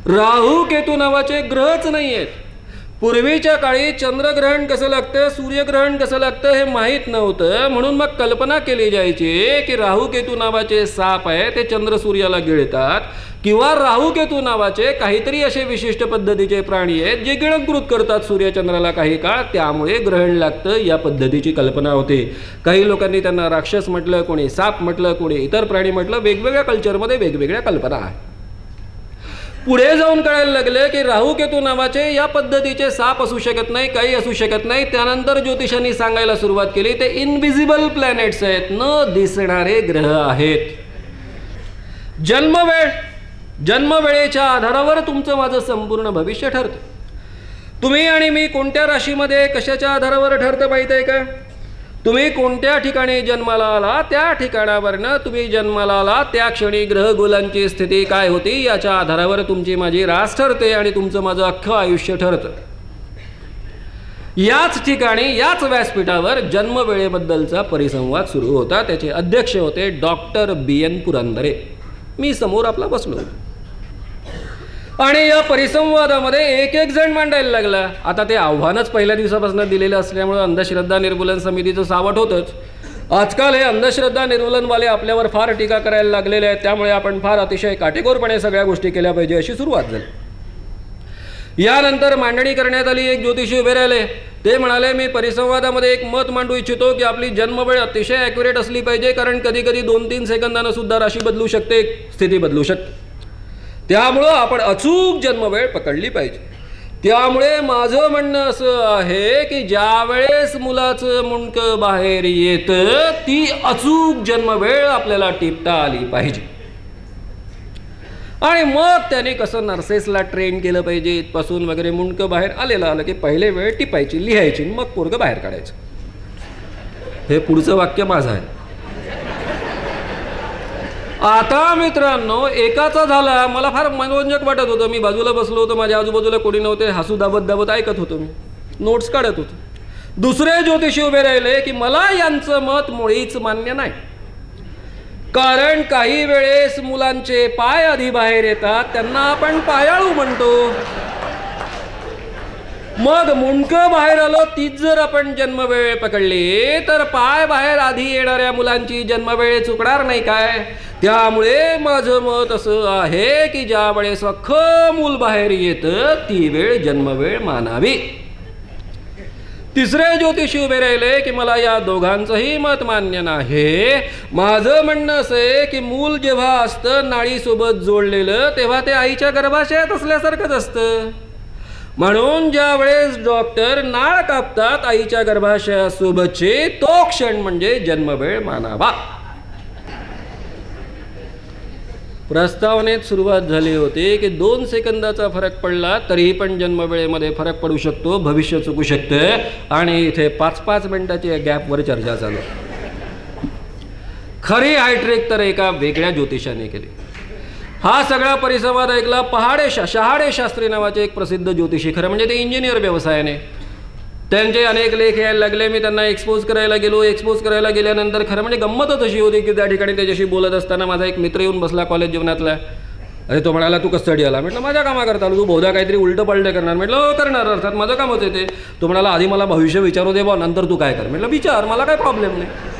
राहू केतू नावाचे ग्रहच नाही आहेत. पूर्वीच्या काळी चंद्रग्रहण कसं लागतं, सूर्यग्रहण कसं लागतं हे माहीत नव्हतं. म्हणून मग कल्पना केली जायची की राहू केतू नावाचे साप आहे ते चंद्र सूर्याला गिळतात, किंवा राहू केतू नावाचे काहीतरी असे विशिष्ट पद्धतीचे प्राणी आहेत जे गिळंकृत करतात सूर्यचंद्राला काही काळ, त्यामुळे ग्रहण लागतं, या पद्धतीची कल्पना होती. काही लोकांनी त्यांना राक्षस म्हटलं, कोणी साप म्हटलं, कोणी इतर प्राणी म्हटलं. वेगवेगळ्या कल्चरमध्ये वेगवेगळ्या कल्पना आहेत. पुढे जाऊन कळायला लागले की राहू केतू नावाचे या पद्धतीचे साप असू शकत नाही, काही असू शकत नाही. त्यानंतर ज्योतिषांनी सांगायला सुरुवात केली ते इनविजिबल प्लॅनेट्स आहेत, न दिसणारे ग्रह आहेत. जन्मवेळेच्या आधारावर तुमचं माझं संपूर्ण भविष्य ठरतं. तुम्ही आणि मी कोणत्या राशीमध्ये कशाच्या आधारावर ठरतं माहिती आहे का? तुम्ही कोणत्या ठिकाणी जन्माला आला त्या ठिकाणावरनं तुम्ही जन्माला आला त्या क्षणी ग्रहगोलांची स्थिती काय होती याच्या आधारावर तुमची माझी रास ठरते आणि तुमचं माझं अख्खं आयुष्य ठरतं. याच ठिकाणी याच व्यासपीठावर जन्मवेळेबद्दलचा परिसंवाद सुरू होता. त्याचे अध्यक्ष होते डॉक्टर BN पुरंदरे. मी समोर आपला बसलो आणि या परिसंवादामध्ये एक एक जण मांडायला लागला. आता ते आव्हानच पहिल्या दिवसापासून दिलेलं असल्यामुळे अंधश्रद्धा निर्मूलन समितीचं सावट होतंच. आजकाल हे अंधश्रद्धा निर्मूलनवाले आपल्यावर फार टीका करायला लागलेले आहेत, त्यामुळे आपण फार अतिशय काटेकोरपणे सगळ्या गोष्टी केल्या पाहिजे अशी सुरुवात झाली. यानंतर मांडणी करण्यात आली. एक ज्योतिषी उभे राहिले. ते म्हणाले मी परिसंवादामध्ये एक मत मांडू इच्छितो की आपली जन्मवेळ अतिशय ॲक्युरेट असली पाहिजे, कारण कधी कधी 2-3 सेकंदानं सुद्धा राशी बदलू शकते, स्थिती बदलू शकते. त्यामुळं आपण अचूक जन्मवेळ पकडली पाहिजे. त्यामुळे माझं म्हणणं असं आहे की ज्या वेळेस मुलाचं मुंडकं बाहेर येतं ती अचूक जन्मवेळ आपल्याला टिपता आली पाहिजे. आणि मग त्याने कसं नर्सेसला ट्रेन केलं पाहिजे इथपासून वगैरे. मुंडकं बाहेर आलं की पहिले वेळ टिपायची, लिहायची, मग पोरगं बाहेर काढायचं. हे पुढचं वाक्य माझं आहे. आता मित्रांनो एकाचा झाला, मला फार मनोरंजक वाटत होतं. मी बाजूला बसलो होतो, माझ्या आजूबाजूला कोणी नव्हते, हसू दाबत ऐकत होतो, मी नोट्स काढत होतो. दुसरे ज्योतिषी उभे राहिले की मला यांचं मत मुळीच मान्य नाही, कारण काही वेळेस मुलांचे पाय आधी बाहेर येतात, त्यांना आपण पायाळू म्हणतो. मग मुंडकं बाहेर आलं तीच जर आपण जन्मवेळ पकडली तर पाय बाहेर आधी येणाऱ्या मुलांची जन्मवेळ चुकणार नाही काय? त्यामुळे माझं मत असं आहे की ज्या वेळेस अख्खं मूल बाहेर येतं ती वेळ जन्मवेळ मानावी. तिसरे ज्योतिषी उभे राहिले की मला या दोघांचंही मत मान्य नाही. माझं म्हणणं असं आहे की मूल जेव्हा असतं नाळीसोबत जोडलेलं तेव्हा ते आईच्या गर्भाशयात असल्यासारखंच असतं. म्हणून ज्या वेळेस डॉक्टर नाळ कापतात आईच्या गर्भाशयासोबतचे तो क्षण म्हणजे जन्मवेळ मानावा. प्रस्तावनेत सुरुवात झाली होती की 2 सेकंदाचा फरक पडला तरीही पण जन्मवेळेमध्ये फरक पडू शकतो, भविष्य चुकू शकतं. आणि इथे 5-5 मिनिटाच्या गॅपवर चर्चा चालू. खरी हायट्रिक तर एका वेगळ्या ज्योतिषाने केली. हा सगळा परिसंवाद ऐकला शहाडे शास्त्री नावाचे एक प्रसिद्ध ज्योतिषी, खरं म्हणजे ते इंजिनियर व्यवसायाने. त्यांचे अनेक लेख यायला लागले. मी त्यांना एक्सपोज करायला गेलो. एक्सपोज करायला गेल्यानंतर खरं म्हणजे गंमतच अशी होती की त्या ठिकाणी त्याच्याशी बोलत असताना माझा एक मित्र येऊन बसला कॉलेज जीवनातला. अरे तो म्हणाला तू कस्टडी आला. म्हटलं माझ्या कामाकरता आलो. तू बहुधा काहीतरी उलटं पलटं करणार. म्हटलं करणार, अर्थात माझं कामच आहे ते. तो म्हणाला आधी मला भविष्य विचारू दे बा, नंतर तू काय कर. म्हटलं विचार, मला काय प्रॉब्लेम नाही.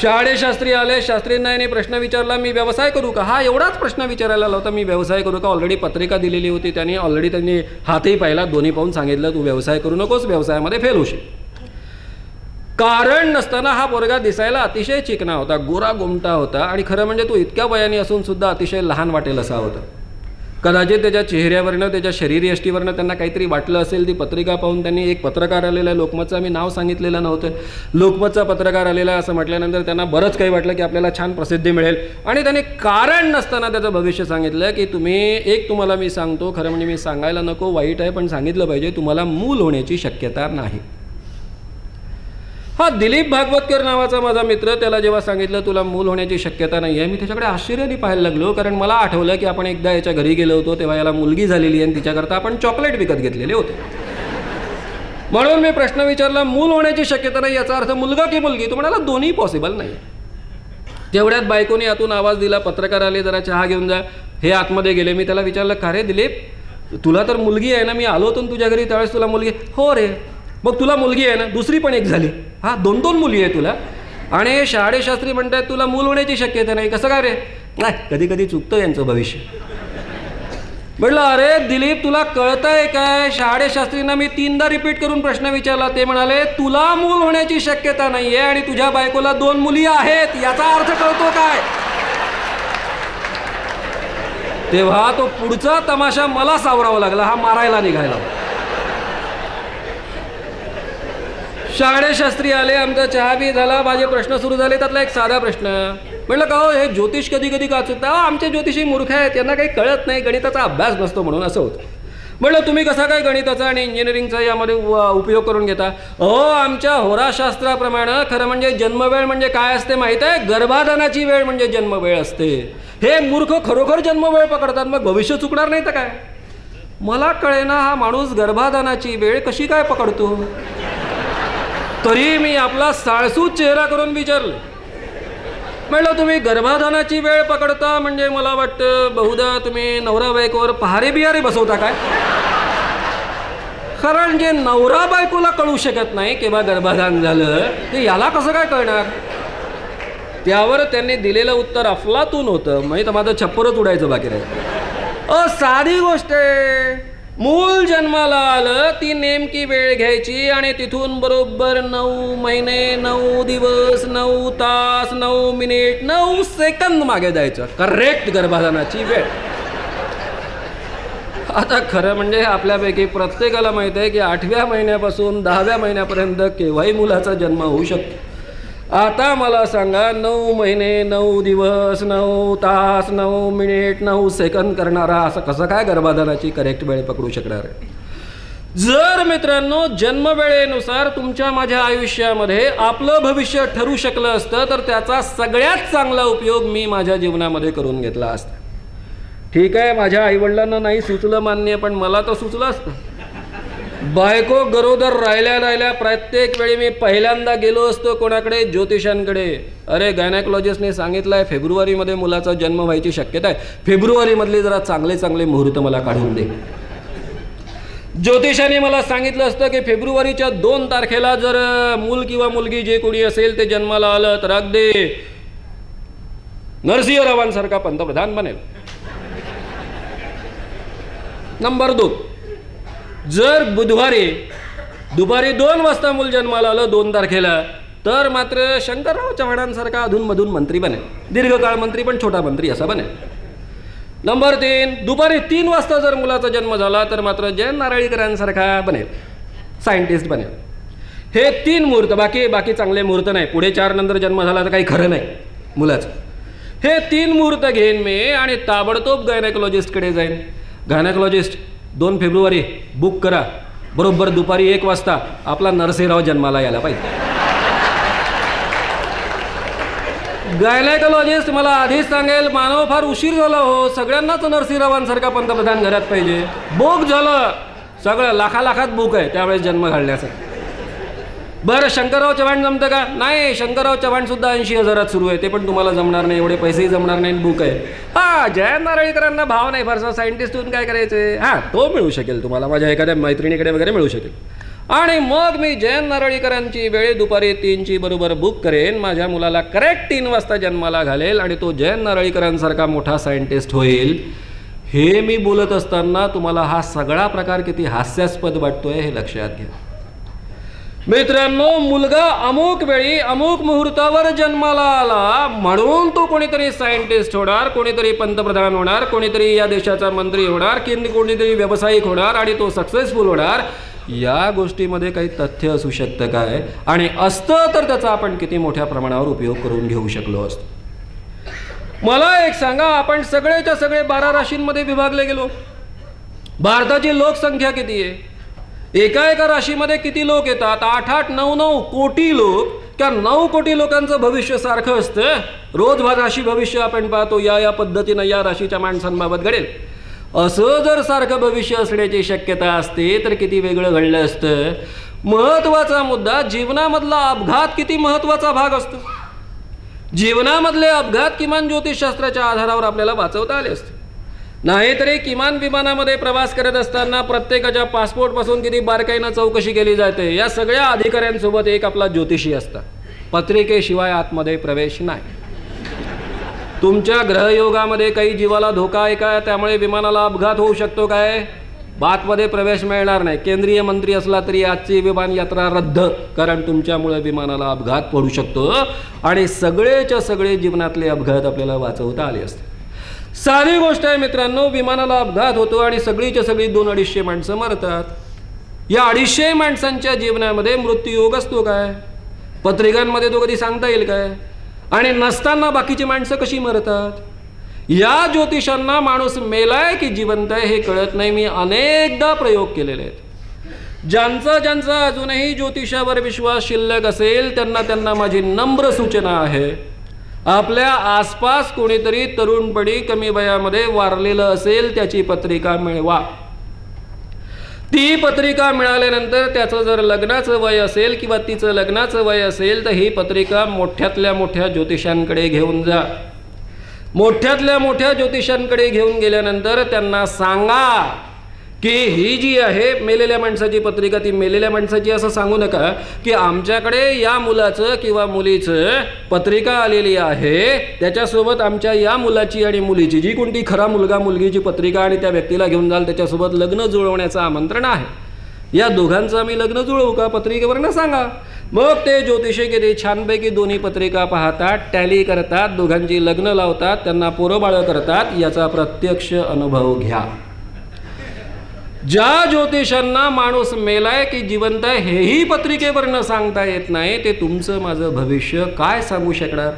शहाडे शास्त्री आले. शास्त्रींना याने प्रश्न विचारला मी व्यवसाय करू का? हा एवढाच प्रश्न विचारायला आला होता, मी व्यवसाय करू का? ऑलरेडी पत्रिका दिलेली होती त्यांनी. त्यांनी हातही पाहिला, दोन्ही पाहून सांगितलं तू व्यवसाय करू नकोस, व्यवसायामध्ये फेल होशील. कारण नसताना हा पोरगा दिसायला अतिशय चिकना होता, गोरा गोमटा होता. आणि खरं म्हणजे तो इतक्या वयाने असून सुद्धा अतिशय लहान वाटेल असा होता. कदाचित त्याच्या चेहऱ्यावरनं त्याच्या शरीर यष्टीवरनं त्यांना काहीतरी वाटलं असेल. ती पत्रिका पाहून त्यांनी एक पत्रकार आलेला लोकमतचा, मी नाव सांगितलेलं नव्हतं, लोकमतचा पत्रकार आलेला असं म्हटल्यानंतर त्यांना बरंच काही वाटलं की आपल्याला छान प्रसिद्धी मिळेल. आणि त्यांनी कारण नसताना त्याचं भविष्य सांगितलं की तुम्हाला मी सांगतो, खरं म्हणजे मी सांगायला नको, वाईट आहे पण सांगितलं पाहिजे, तुम्हाला मूल होण्याची शक्यता नाही. हा दिलीप भागवतकर नावाचा माझा मित्र, त्याला जेव्हा सांगितलं तुला मूल होण्याची शक्यता नाही आहे, मी त्याच्याकडे आश्चर्याने पाहायला लागलो. कारण मला आठवलं की आपण एकदा याच्या घरी गेलो होतो तेव्हा याला मुलगी झालेली आहे आणि तिच्याकरता आपण चॉकलेट विकत घेतलेले होते. म्हणून मी प्रश्न विचारला मूल होण्याची शक्यता नाही याचा अर्थ मुलगा की मुलगी? तो म्हणाला दोन्ही पॉसिबल नाही. तेवढ्यात बायकोने आतून आवाज दिला, पत्रकार आले, जरा चहा घेऊन जा. हे आतमध्ये गेले. मी त्याला विचारलं का रे दिलीप, तुला तर मुलगी आहे ना, मी आलो होतो तुझ्या घरी त्यावेळेस तुला मुलगी. हो रे. मग तुला मुलगी आहे ना, दुसरी पण एक झाली. हा, 2 मुली आहे तुला, आणि शहाडेशास्त्री म्हणतात तुला मूल होण्याची शक्यता नाही. कसं काय रे? नाही, कधी कधी चुकतं यांचं भविष्य. म्हटलं अरे दिलीप, तुला कळतंय काय? शहाडेशास्त्रींना मी 3दा रिपीट करून प्रश्न विचारला. ते म्हणाले तुला मूल होण्याची शक्यता नाहीये आणि तुझ्या बायकोला 2 मुली आहेत. याचा अर्थ कळतो काय? तेव्हा तो पुढचा तमाशा मला सावरावा लागला. हा मारायला निघायला. शहाडेशास्त्री आले, आमचा चहा बी झाला, माझे प्रश्न सुरू झाले. त्यातला एक साधा प्रश्न. म्हटलं का हो, हे ज्योतिष कधी कधी का चुकता? आमचे ज्योतिषी मूर्ख आहेत, त्यांना काही कळत नाही, गणिताचा अभ्यास नसतो म्हणून असं होतं. म्हटलं तुम्ही कसा काय गणिताचा आणि इंजिनिअरिंगचा यामध्ये उपयोग करून घेता? आमच्या होराशास्त्राप्रमाणे खरं म्हणजे जन्मवेळ म्हणजे काय असते माहीत आहे? गर्भाधानाची वेळ म्हणजे जन्मवेळ असते. हे मूर्ख खरोखर जन्मवेळ पकडतात, मग भविष्य चुकणार नाही तर काय? मला कळेना हा माणूस गर्भाधानाची वेळ कशी काय पकडतो. तरी मी आपला साळसूत चेहरा करून विचारलं. म्हटलं तुम्ही गर्भाधानाची वेळ पकडता म्हणजे मला वाटतं बहुधा तुम्ही नवरा बायकोवर पहारे बिहारे बसवता काय? कारण जे नवरा बायकोला कळू शकत नाही केव्हा गर्भाधान झालं, ते याला कसं काय कळणार? त्यावर त्यांनी दिलेलं उत्तर अफलातून होतं. माहीत माझं छप्परच उडायचं बाकी राहील. साधी गोष्ट आहे. मूल जन्माला आलं, ती नेमकी वेळ घ्यायची आणि तिथून बरोबर 9 महिने 9 दिवस 9 तास 9 मिनिट 9 सेकंद मागे द्यायचं. करेक्ट गर्भाधानाची वेळ. आता खरं म्हणजे आपल्यापैकी प्रत्येकाला माहीत आहे की 8व्या महिन्यापासून 10व्या महिन्यापर्यंत केव्हाही मुलाचा जन्म होऊ शकतो. आता मला सांगा, 9 महिने 9 दिवस 9 तास 9 मिनिट 9 सेकंद करणारा असं कसं काय गर्भाधानाची करेक्ट वेळ पकडू शकणार आहे? जर मित्रांनो जन्मवेळेनुसार तुमच्या माझ्या आयुष्यामध्ये आपलं भविष्य ठरू शकलं असतं तर त्याचा सगळ्यात चांगला उपयोग मी माझ्या जीवनामध्ये करून घेतला असता. ठीक आहे, माझ्या आईवडिलांना नाही सुचलं मान्य, पण मला तर सुचलं असतं. बायको गरोदर राहिल्या प्रत्येक वेळी मी पहिल्यांदा गेलो असतो कोणाकडे? ज्योतिषांकडे. अरे गायनेकोलॉजिस्टने सांगितलंय फेब्रुवारीमध्ये मुलाचा जन्म व्हायची शक्यता आहे, फेब्रुवारीमधले जरा चांगले मुहूर्त मला काढून दे. ज्योतिषाने मला सांगितलं असतं की फेब्रुवारीच्या 2 तारखेला जर मूल किंवा मुलगी जे कोणी असेल ते जन्माला आलं तर अगदी नरसिंह रावांसारखा पंतप्रधान बनेल. नंबर 2, जर बुधवारी दुपारी 2 वाजता मूल जन्माला आलं 2 तारखेला तर मात्र शंकरराव चव्हाणांसारखा अधूनमधून मंत्री बनेल. दीर्घकाळ मंत्री पण छोटा मंत्री असा बनेल. नंबर 3, दुपारी 3 वाजता जर मुलाचा जन्म झाला तर मात्र जयंत नारळीकरांसारखा बनेल, सायंटिस्ट बनेल. हे 3 मुहूर्त. बाकी चांगले मुहूर्त नाही. पुढे 4 नंतर जन्म झाला तर काही खरं नाही मुलाचं. हे 3 मुहूर्त घेईन मी आणि ताबडतोब गायनेकोलॉजिस्टकडे जाईन. गायनेकोलॉजिस्ट 2 फेब्रुवारी बुक करा, बरोबर दुपारी 1 वाजता आपला नरसिंहराव जन्माला यायला पाहिजे. गायनेकोलॉजिस्ट मला आधीच सांगेल, मानव फार उशीर झाला हो, सगळ्यांनाच नरसिंहरावांसारखा पंतप्रधान घरात पाहिजे. बुक झालं सगळं, लाखात बुक आहे त्यावेळेस जन्म घालण्यासाठी. बरं शंकरराव चव्हाण जमतं का? नाही, शंकरराव चव्हाण सुद्धा 80,000 सुरू आहे, ते पण तुम्हाला जमणार नाही, एवढे पैसेही जमणार नाही, बुक आहे. जयंत नारळीकरांना भाव नाही फारसा, सायंटिस्ट होऊन काय करायचे? तो मिळू शकेल तुम्हाला, माझ्या एखाद्या मैत्रिणीकडे वगैरे मिळू शकेल. आणि मग मी जयंत नारळीकरांची वेळ दुपारी 3ची बरोबर बुक करेन, माझ्या मुलाला करेक्ट 3 वाजता जन्माला घालेल आणि तो जयंत नारळीकरांसारखा मोठा सायंटिस्ट होईल. हे मी बोलत असताना तुम्हाला हा सगळा प्रकार किती हास्यास्पद वाटतोय हे लक्षात घ्या. मित्रांनो, मुलगा अमुक वेळी अमुक मुहूर्तावर जन्माला आला म्हणून तो कोणीतरी सायंटिस्ट होणार, कोणीतरी पंतप्रधान होणार, कोणीतरी या देशाचा मंत्री होणार, कोणीतरी व्यावसायिक होणार आणि तो सक्सेसफुल होणार. या गोष्टीमध्ये काही तथ्य असू शकतं काय? आणि असतं तर त्याचा आपण किती मोठ्या प्रमाणावर उपयोग करून घेऊ शकलो असतो. मला एक सांगा, आपण सगळेच्या सगळे 12 राशींमध्ये विभागले गेलो. भारताची लोकसंख्या किती आहे? एका राशीमध्ये किती लोक येतात? 8-8, 9-9 कोटी लोक. त्या 9 कोटी लोकांचं भविष्य सारखं असतं. रोज राशी भविष्य आपण पाहतो या पद्धतीनं या राशीच्या माणसांबाबत घडेल. असं जर सारखं भविष्य असण्याची शक्यता असते तर किती वेगळं घडलं असतं. महत्त्वाचा मुद्दा, जीवनामधला अपघात किती महत्त्वाचा भाग असतो. जीवनामधले अपघात किमान ज्योतिषशास्त्राच्या आधारावर आपल्याला वाचवता आले असते. नाहीतरी किमान विमानामध्ये प्रवास करत असताना प्रत्येकाच्या पासपोर्टपासून किती बारकाईनं चौकशी केली जाते. या सगळ्या अधिकाऱ्यांसोबत एक आपला ज्योतिषी असता. पत्रिकेशिवाय आतमध्ये प्रवेश नाही. तुमच्या ग्रहयोगामध्ये काही जीवाला धोका आहे का? त्यामुळे विमानाला अपघात होऊ शकतो काय? आतमध्ये प्रवेश मिळणार नाही. केंद्रीय मंत्री असला तरी आजची विमान यात्रा रद्द, कारण तुमच्यामुळे विमानाला अपघात पडू शकतो आणि सगळेच्या सगळे जीवनातले अपघात आपल्याला वाचवता आले असते. साधी गोष्ट आहे मित्रांनो, विमानाला अपघात होतो आणि सगळीच्या सगळी 200-250 माणसं मरतात. या 250 माणसांच्या जीवनामध्ये मृत्यूयोग असतो काय? पत्रिकांमध्ये तो कधी सांगता येईल काय? आणि नसताना बाकीची माणसं कशी मरतात? या ज्योतिषांना माणूस मेलाय की जिवंत आहे हे कळत नाही. मी अनेकदा प्रयोग केलेले आहेत. ज्यांचा अजूनही ज्योतिषावर विश्वास शिल्लक असेल त्यांना माझी नम्र सूचना आहे, आपल्या आसपास कोणीतरी तरुणपणी कमी वयामध्ये वारलेलं असेल त्याची पत्रिका मिळवा. ती पत्रिका मिळाल्यानंतर त्याचं जर लग्नाचं वय असेल किंवा तिचं लग्नाचं वय असेल तर ही पत्रिका मोठ्यातल्या मोठ्या ज्योतिषांकडे घेऊन जा. मोठ्यातल्या मोठ्या ज्योतिषांकडे घेऊन गेल्यानंतर त्यांना सांगा की ही जी आहे मेलेल्या माणसाची पत्रिका, ती मेलेल्या माणसाची असं सांगू नका की आमच्याकडे या मुलाचं किंवा मुलीचं पत्रिका आलेली आहे, त्याच्यासोबत आमच्या या मुलाची आणि मुलीची जी कोणती खरा मुलगा मुलगीची पत्रिका आणि त्या व्यक्तीला घेऊन जाल त्याच्यासोबत लग्न जुळवण्याचं आमंत्रण आहे. या दोघांचं आम्ही लग्न जुळवू का? पत्रिकेवरनं सांगा. मग ते ज्योतिषी किती छानपैकी दोन्ही पत्रिका पाहतात, टॅली करतात, दोघांची लग्न लावतात, त्यांना पोरबाळं करतात. याचा प्रत्यक्ष अनुभव घ्या. ज्या ज्योतिषांना माणूस मेलाय की जिवंत आहे हेही पत्रिकेवरनं सांगता येत नाही, ते तुमचं माझं भविष्य काय सांगू शकणार?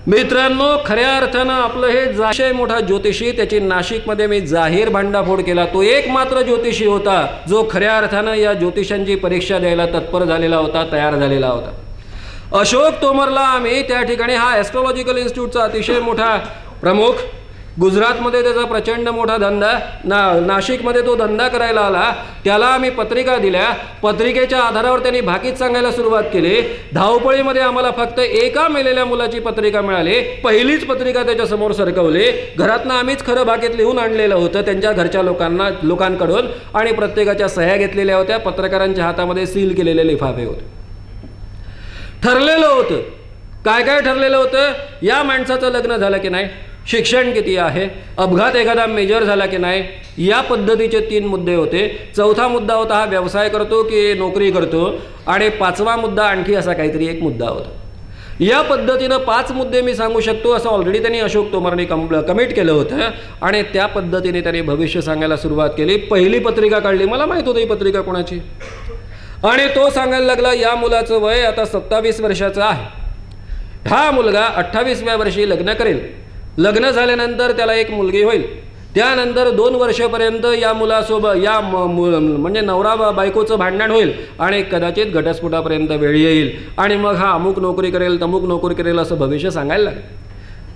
मित्रांनो, खऱ्या अर्थानं आपलं हे जाशय मोठा ज्योतिषी, त्याची नाशिकमध्ये मी जाहीर भांडाफोड केला. तो एक मात्र ज्योतिषी होता जो खऱ्या अर्थानं या ज्योतिषांची परीक्षा द्यायला तत्पर झालेला होता, तयार झालेला होता. अशोक तोमरला आम्ही त्या ठिकाणी, हा ॲस्ट्रॉलॉजिकल इन्स्टिट्यूटचा अतिशय मोठा प्रमुख, गुजरातमध्ये त्याचा प्रचंड मोठा धंदा, नाशिकमध्ये तो धंदा करायला आला. त्याला आम्ही पत्रिका दिल्या. पत्रिकेच्या आधारावर त्यांनी भाकीत सांगायला सुरुवात केली. धावपळीमध्ये आम्हाला फक्त एका मेलेल्या मुलाची पत्रिका मिळाली. पहिलीच पत्रिका त्याच्यासमोर सरकवली. घरातनं आम्हीच खरं भाकीत लिहून आणलेलं होतं त्यांच्या घरच्या लोकांकडून आणि प्रत्येकाच्या सह्या घेतलेल्या होत्या. पत्रकारांच्या हातामध्ये सील केलेले लिफाफे होते. ठरलेलं होतं. काय काय ठरलेलं होतं? या माणसाचं लग्न झालं की नाही, शिक्षण किती आहे, अपघात एखादा मेजर झाला की नाही, या पद्धतीचे 3 मुद्दे होते. चौथा मुद्दा होता हा व्यवसाय करतो की नोकरी करतो, आणि 5वा मुद्दा आणखी असा काहीतरी एक मुद्दा होता. या पद्धतीनं 5 मुद्दे मी सांगू शकतो असं ऑलरेडी त्यांनी अशोक तोमरने कमिट केलं होतं आणि त्या पद्धतीने त्यांनी भविष्य सांगायला सुरुवात केली. पहिली पत्रिका काढली. मला माहीत होतं ही पत्रिका कोणाची, आणि तो सांगायला लागला या मुलाचं वय आता 27 वर्षाचं आहे. हा मुलगा 28व्या वर्षी लग्न करेल. लग्न झाल्यानंतर त्याला एक मुलगी होईल. त्यानंतर 2 वर्षापर्यंत या मुलासोबत म्हणजे नवरा बायकोचं भांडण होईल आणि कदाचित घटस्फोटापर्यंत वेळ येईल आणि मग हा अमुक नोकरी करेल, तमुक नोकरी करेल असं भविष्य सांगायला लागेल.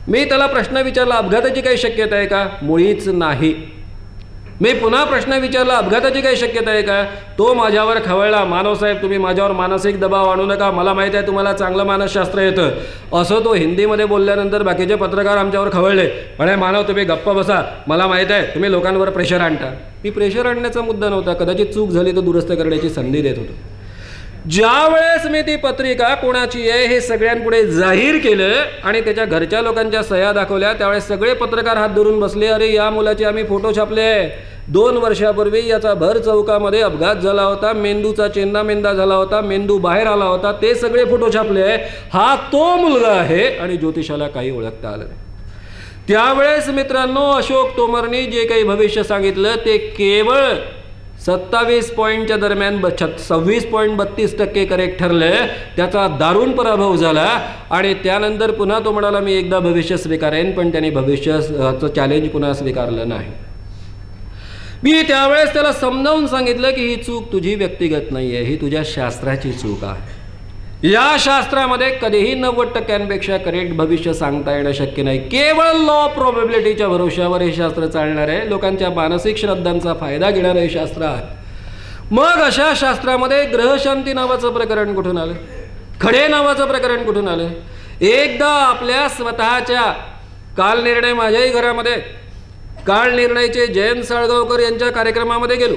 मी त्याला प्रश्न विचारला, अपघाताची काही शक्यता आहे का? मुळीच नाही. मी पुन्हा प्रश्न विचारला, अपघाताची काही शक्यता आहे का? तो माझ्यावर खवळला, मानवसाहेब तुम्ही माझ्यावर मानसिक दबाव आणू नका, मला माहीत आहे तुम्हाला चांगलं मानसशास्त्र येतं. असं तो हिंदीमध्ये बोलल्यानंतर बाकीचे पत्रकार आमच्यावर खवळले. म्हणे मानव तुम्ही गप्प बसा, मला माहीत आहे तुम्ही लोकांवर प्रेशर आणता. मी प्रेशर आणण्याचा मुद्दा नव्हता, कदाचित चूक झाली तर दुरुस्त करण्याची संधी देत होतो. ज्या वेळेस मी ती पत्रिका कोणाची आहे हे सगळ्यांपुढे जाहीर केलं आणि त्याच्या घरच्या लोकांच्या सह्या दाखवल्या, त्यावेळेस सगळे पत्रकार हात धरून बसले. अरे या मुलाचे आम्ही फोटो छापले. 2 वर्षापूर्वी याचा भर चौकामध्ये अपघात झाला होता, मेंदूचा चेंदामेंदा झाला होता, मेंदू बाहेर आला होता, ते सगळे फोटो छापले. हा तो मुलगा आहे आणि ज्योतिषाला काही ओळखता आलं नाही. त्यावेळेस मित्रांनो, अशोक तोमरनी जे काही भविष्य सांगितलं ते केवळ 27 पॉईंटच्या दरम्यान 26.32% करेक्ट ठरले. त्याचा दारुण पराभव झाला आणि त्यानंतर पुन्हा तो म्हणाला मी एकदा भविष्य स्वीकारेन, पण त्याने भविष्याचं चॅलेंज पुन्हा स्वीकारलं नाही. मी त्यावेळेस त्याला समजावून सांगितलं की ही चूक तुझी व्यक्तिगत नाही आहे, ही तुझ्या शास्त्राची चूक आहे. या शास्त्रामध्ये कधीही 90%पेक्षा करेक्ट भविष्य सांगता येणं शक्य नाही. केवळ लॉ ऑफ प्रोबॅबिलिटीच्या भरोश्यावर हे शास्त्र चालणार आहे. लोकांच्या मानसिक श्रद्धांचा फायदा घेणारं हे शास्त्र आहे. मग अशा शास्त्रामध्ये ग्रहशांती नावाचं प्रकरण कुठून आलं? खडे नावाचं प्रकरण कुठून आलं? एकदा आपल्या स्वतःच्या, काल निर्णय माझ्याही घरामध्ये काळ निर्णयचे जयंत साळगावकर यांच्या कार्यक्रमामध्ये गेलो.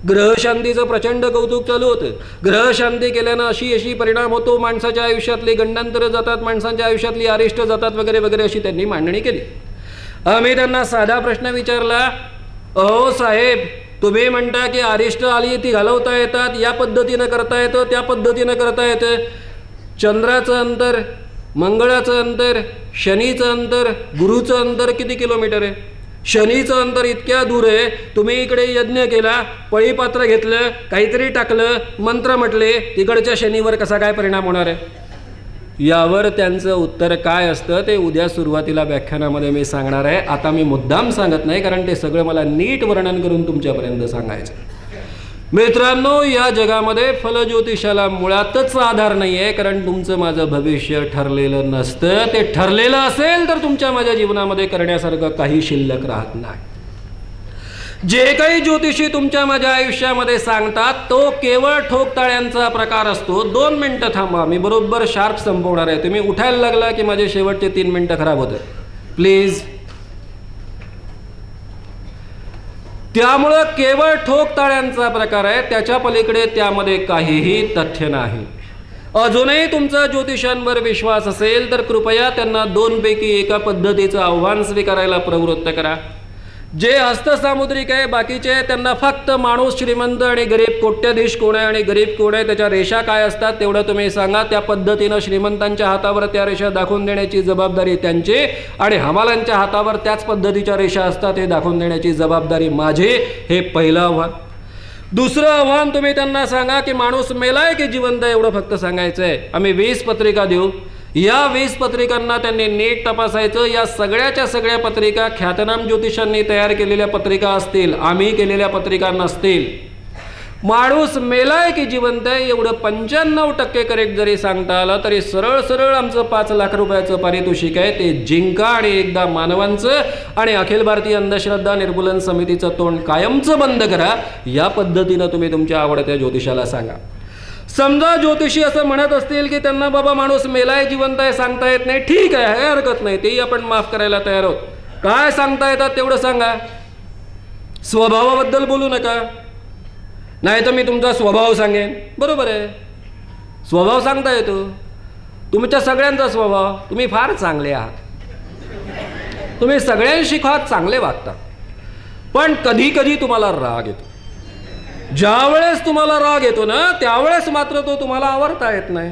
ग्रहशांतीचं प्रचंड कौतुक चालू होतं. ग्रहशांती केल्यानं अशी परिणाम होतो, माणसाच्या आयुष्यातली गंडांतरं जातात, माणसांच्या आयुष्यातली अरिष्ट जातात वगैरे वगैरे अशी त्यांनी मांडणी केली. आम्ही त्यांना साधा प्रश्न विचारला, अहो साहेब, तुम्ही म्हणता की अरिष्ट आली ती घालवता येतात, या पद्धतीनं करता येतं, त्या पद्धतीनं करता येतं. चंद्राचं अंतर, मंगळाचं अंतर, शनीचं अंतर, गुरुचं अंतर किती किलोमीटर आहे? शनीचं अंतर इतक्या दूर आहे, तुम्ही इकडे यज्ञ केला, पळीपात्र घेतलं, काहीतरी टाकलं, मंत्र म्हटले, तिकडच्या शनीवर कसा काय परिणाम होणार आहे? यावर त्यांचं उत्तर काय असतं ते उद्या सुरुवातीला व्याख्यानामध्ये मी सांगणार आहे. आता मी मुद्दाम सांगत नाही, कारण ते सगळं मला नीट वर्णन करून तुमच्यापर्यंत सांगायचं. मित्रांनो, या जगामध्ये फलज्योतिषाला मुळातच आधार नाही आहे, कारण तुमचं माझं भविष्य ठरलेलं नसतं. ते ठरलेलं असेल तर तुमच्या माझ्या जीवनामध्ये करण्यासारखं काही शिल्लक राहत नाही. जे काही ज्योतिषी तुमच्या माझ्या आयुष्यामध्ये सांगतात तो केवळ ठोकताळ्यांचा प्रकार असतो. 2 मिनिटं थांबा, मी बरोबर शार्प संपवणार आहे. तुम्ही उठायला लागला की माझे शेवटचे 3 मिनिटं खराब होते, प्लीज. त्यामुळं केवळ ठोकताळ्यांचा प्रकार आहे, त्याच्या पलीकडे त्यामध्ये काहीही तथ्य नाही. अजूनही तुमचा ज्योतिषांवर विश्वास असेल तर कृपया त्यांना 2 पैकी एका पद्धतीचं आव्हान स्वीकारायला प्रवृत्त करा. जे हस्तसामुद्रिक आहे बाकीचे, त्यांना फक्त माणूस श्रीमंत आणि गरीब, कोट्याधीश कोण आहे आणि गरीब कोण आहे त्याच्या रेषा काय असतात तेवढं तुम्ही सांगा. त्या पद्धतीनं श्रीमंतांच्या हातावर त्या रेषा दाखवून देण्याची जबाबदारी त्यांची, आणि हमालांच्या हातावर त्याच पद्धतीच्या रेषा असतात हे दाखवून देण्याची जबाबदारी माझी. हे पहिलं आव्हान. दुसरं आव्हान, तुम्ही त्यांना सांगा की माणूस मेलाय की जिवंत आहे एवढं फक्त सांगायचं आहे. आम्ही 20 पत्रिका देऊ, या 20 पत्रिकांना त्यांनी नीट तपासायचं. या सगळ्याच्या सगळ्या पत्रिका ख्यातनाम ज्योतिषांनी तयार केलेल्या पत्रिका असतील, आम्ही केलेल्या पत्रिका नसतील. माणूस मेलाय की जिवंत आहे एवढं 95% करेक्ट जरी सांगता आलं तरी सरळ सरळ आमचं 5 लाख रुपयाचं पारितोषिक आहे. ते जिंका आणि एकदा मानवांचं आणि अखिल भारतीय अंधश्रद्धा निर्मूलन समितीचं तोंड कायमचं बंद करा. या पद्धतीनं तुम्ही तुमच्या आवडत्या ज्योतिषाला सांगा. समजा ज्योतिषी असं म्हणत असतील की त्यांना बाबा माणूस मेलाय जिवंत आहे सांगता येत नाही, ठीक आहे, काही हरकत नाही, तेही आपण माफ करायला तयार आहोत. काय सांगता येतात तेवढं सांगा, स्वभावाबद्दल बोलू नका. नाही तर मी तुमचा स्वभाव सांगेन. बरोबर आहे, स्वभाव सांगता येतो तुमच्या सगळ्यांचा स्वभाव. तुम्ही फार चांगले आहात, तुम्ही सगळ्यांशी फार चांगले वागता, पण कधी कधी तुम्हाला राग येतो. ज्यावेळेस तुम्हाला राग येतो ना त्यावेळेस मात्र तो तुम्हाला आवरता येत नाही.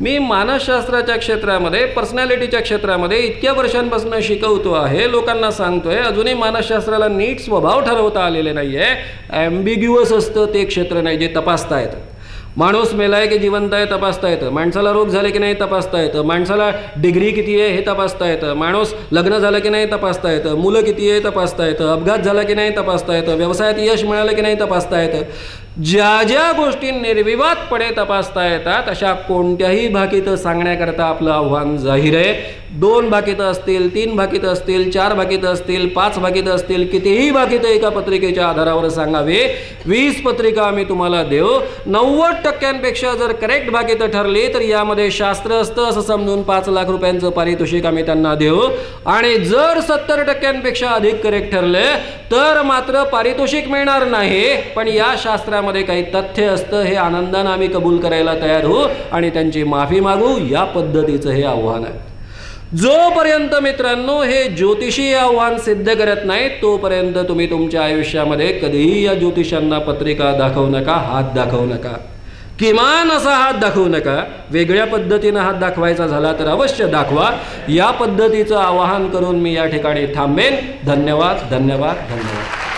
मी मानसशास्त्राच्या क्षेत्रामध्ये, पर्सनॅलिटीच्या क्षेत्रामध्ये इतक्या वर्षांपासून शिकवतो आहे, लोकांना सांगतोय, अजूनही मानसशास्त्राला नीट स्वभाव ठरवता आलेले नाही आहे. ॲम्बिग्युअस असतं ते क्षेत्र नाही जे तपासता येतं. माणूस मेलाय की जिवंत आहे तपासता येतं, माणसाला रोग झाले की नाही तपासता येतं, माणसाला डिग्री किती आहे हे तपासता येतं, माणूस लग्न झालं की नाही तपासता येतं, मुलं किती आहे तपासता येतं, अपघात झाला की नाही तपासता येतं, व्यवसायात यश मिळालं की नाही तपासता येतं. ज्या ज्या गोष्टी निर्विवादपणे तपासता येतात अशा कोणत्याही भाकीतं सांगण्याकरता आपलं आव्हान जाहीर आहे. 2 भाकीतं असतील, 3 भाकीतं असतील, 4 भाकीतं असतील, 5 भाकीतं असतील, कितीही भाकीतं एका पत्रिकेच्या आधारावर सांगावे. 20 पत्रिका आम्ही तुम्हाला देऊ. 90% जर करेक्ट भाकीतं ठरली तर यामध्ये शास्त्र असतं असं समजून 5 लाख रुपयांचं पारितोषिक आम्ही त्यांना देऊ. आणि जर 70% अधिक करेक्ट ठरले तर मात्र पारितोषिक मिळणार नाही, पण या शास्त्रामध्ये काही तथ्य असतं हे आनंदाने आम्ही कबूल करायला तयार होऊ आणि त्यांची माफी मागू. या पद्धतीचं हे आव्हान आहे. जोपर्यंत मित्रांनो हे ज्योतिषी आव्हान सिद्ध करत नाही तोपर्यंत तुम्ही तुमच्या आयुष्यामध्ये कधीही या ज्योतिषांना पत्रिका दाखवू नका, हात दाखवू नका. किमान असा हात दाखवू नका. वेगळ्या पद्धतीनं हात दाखवायचा झाला तर अवश्य दाखवा. या पद्धतीचं आवाहन करून मी या ठिकाणी थांबेन. धन्यवाद, धन्यवाद, धन्यवाद.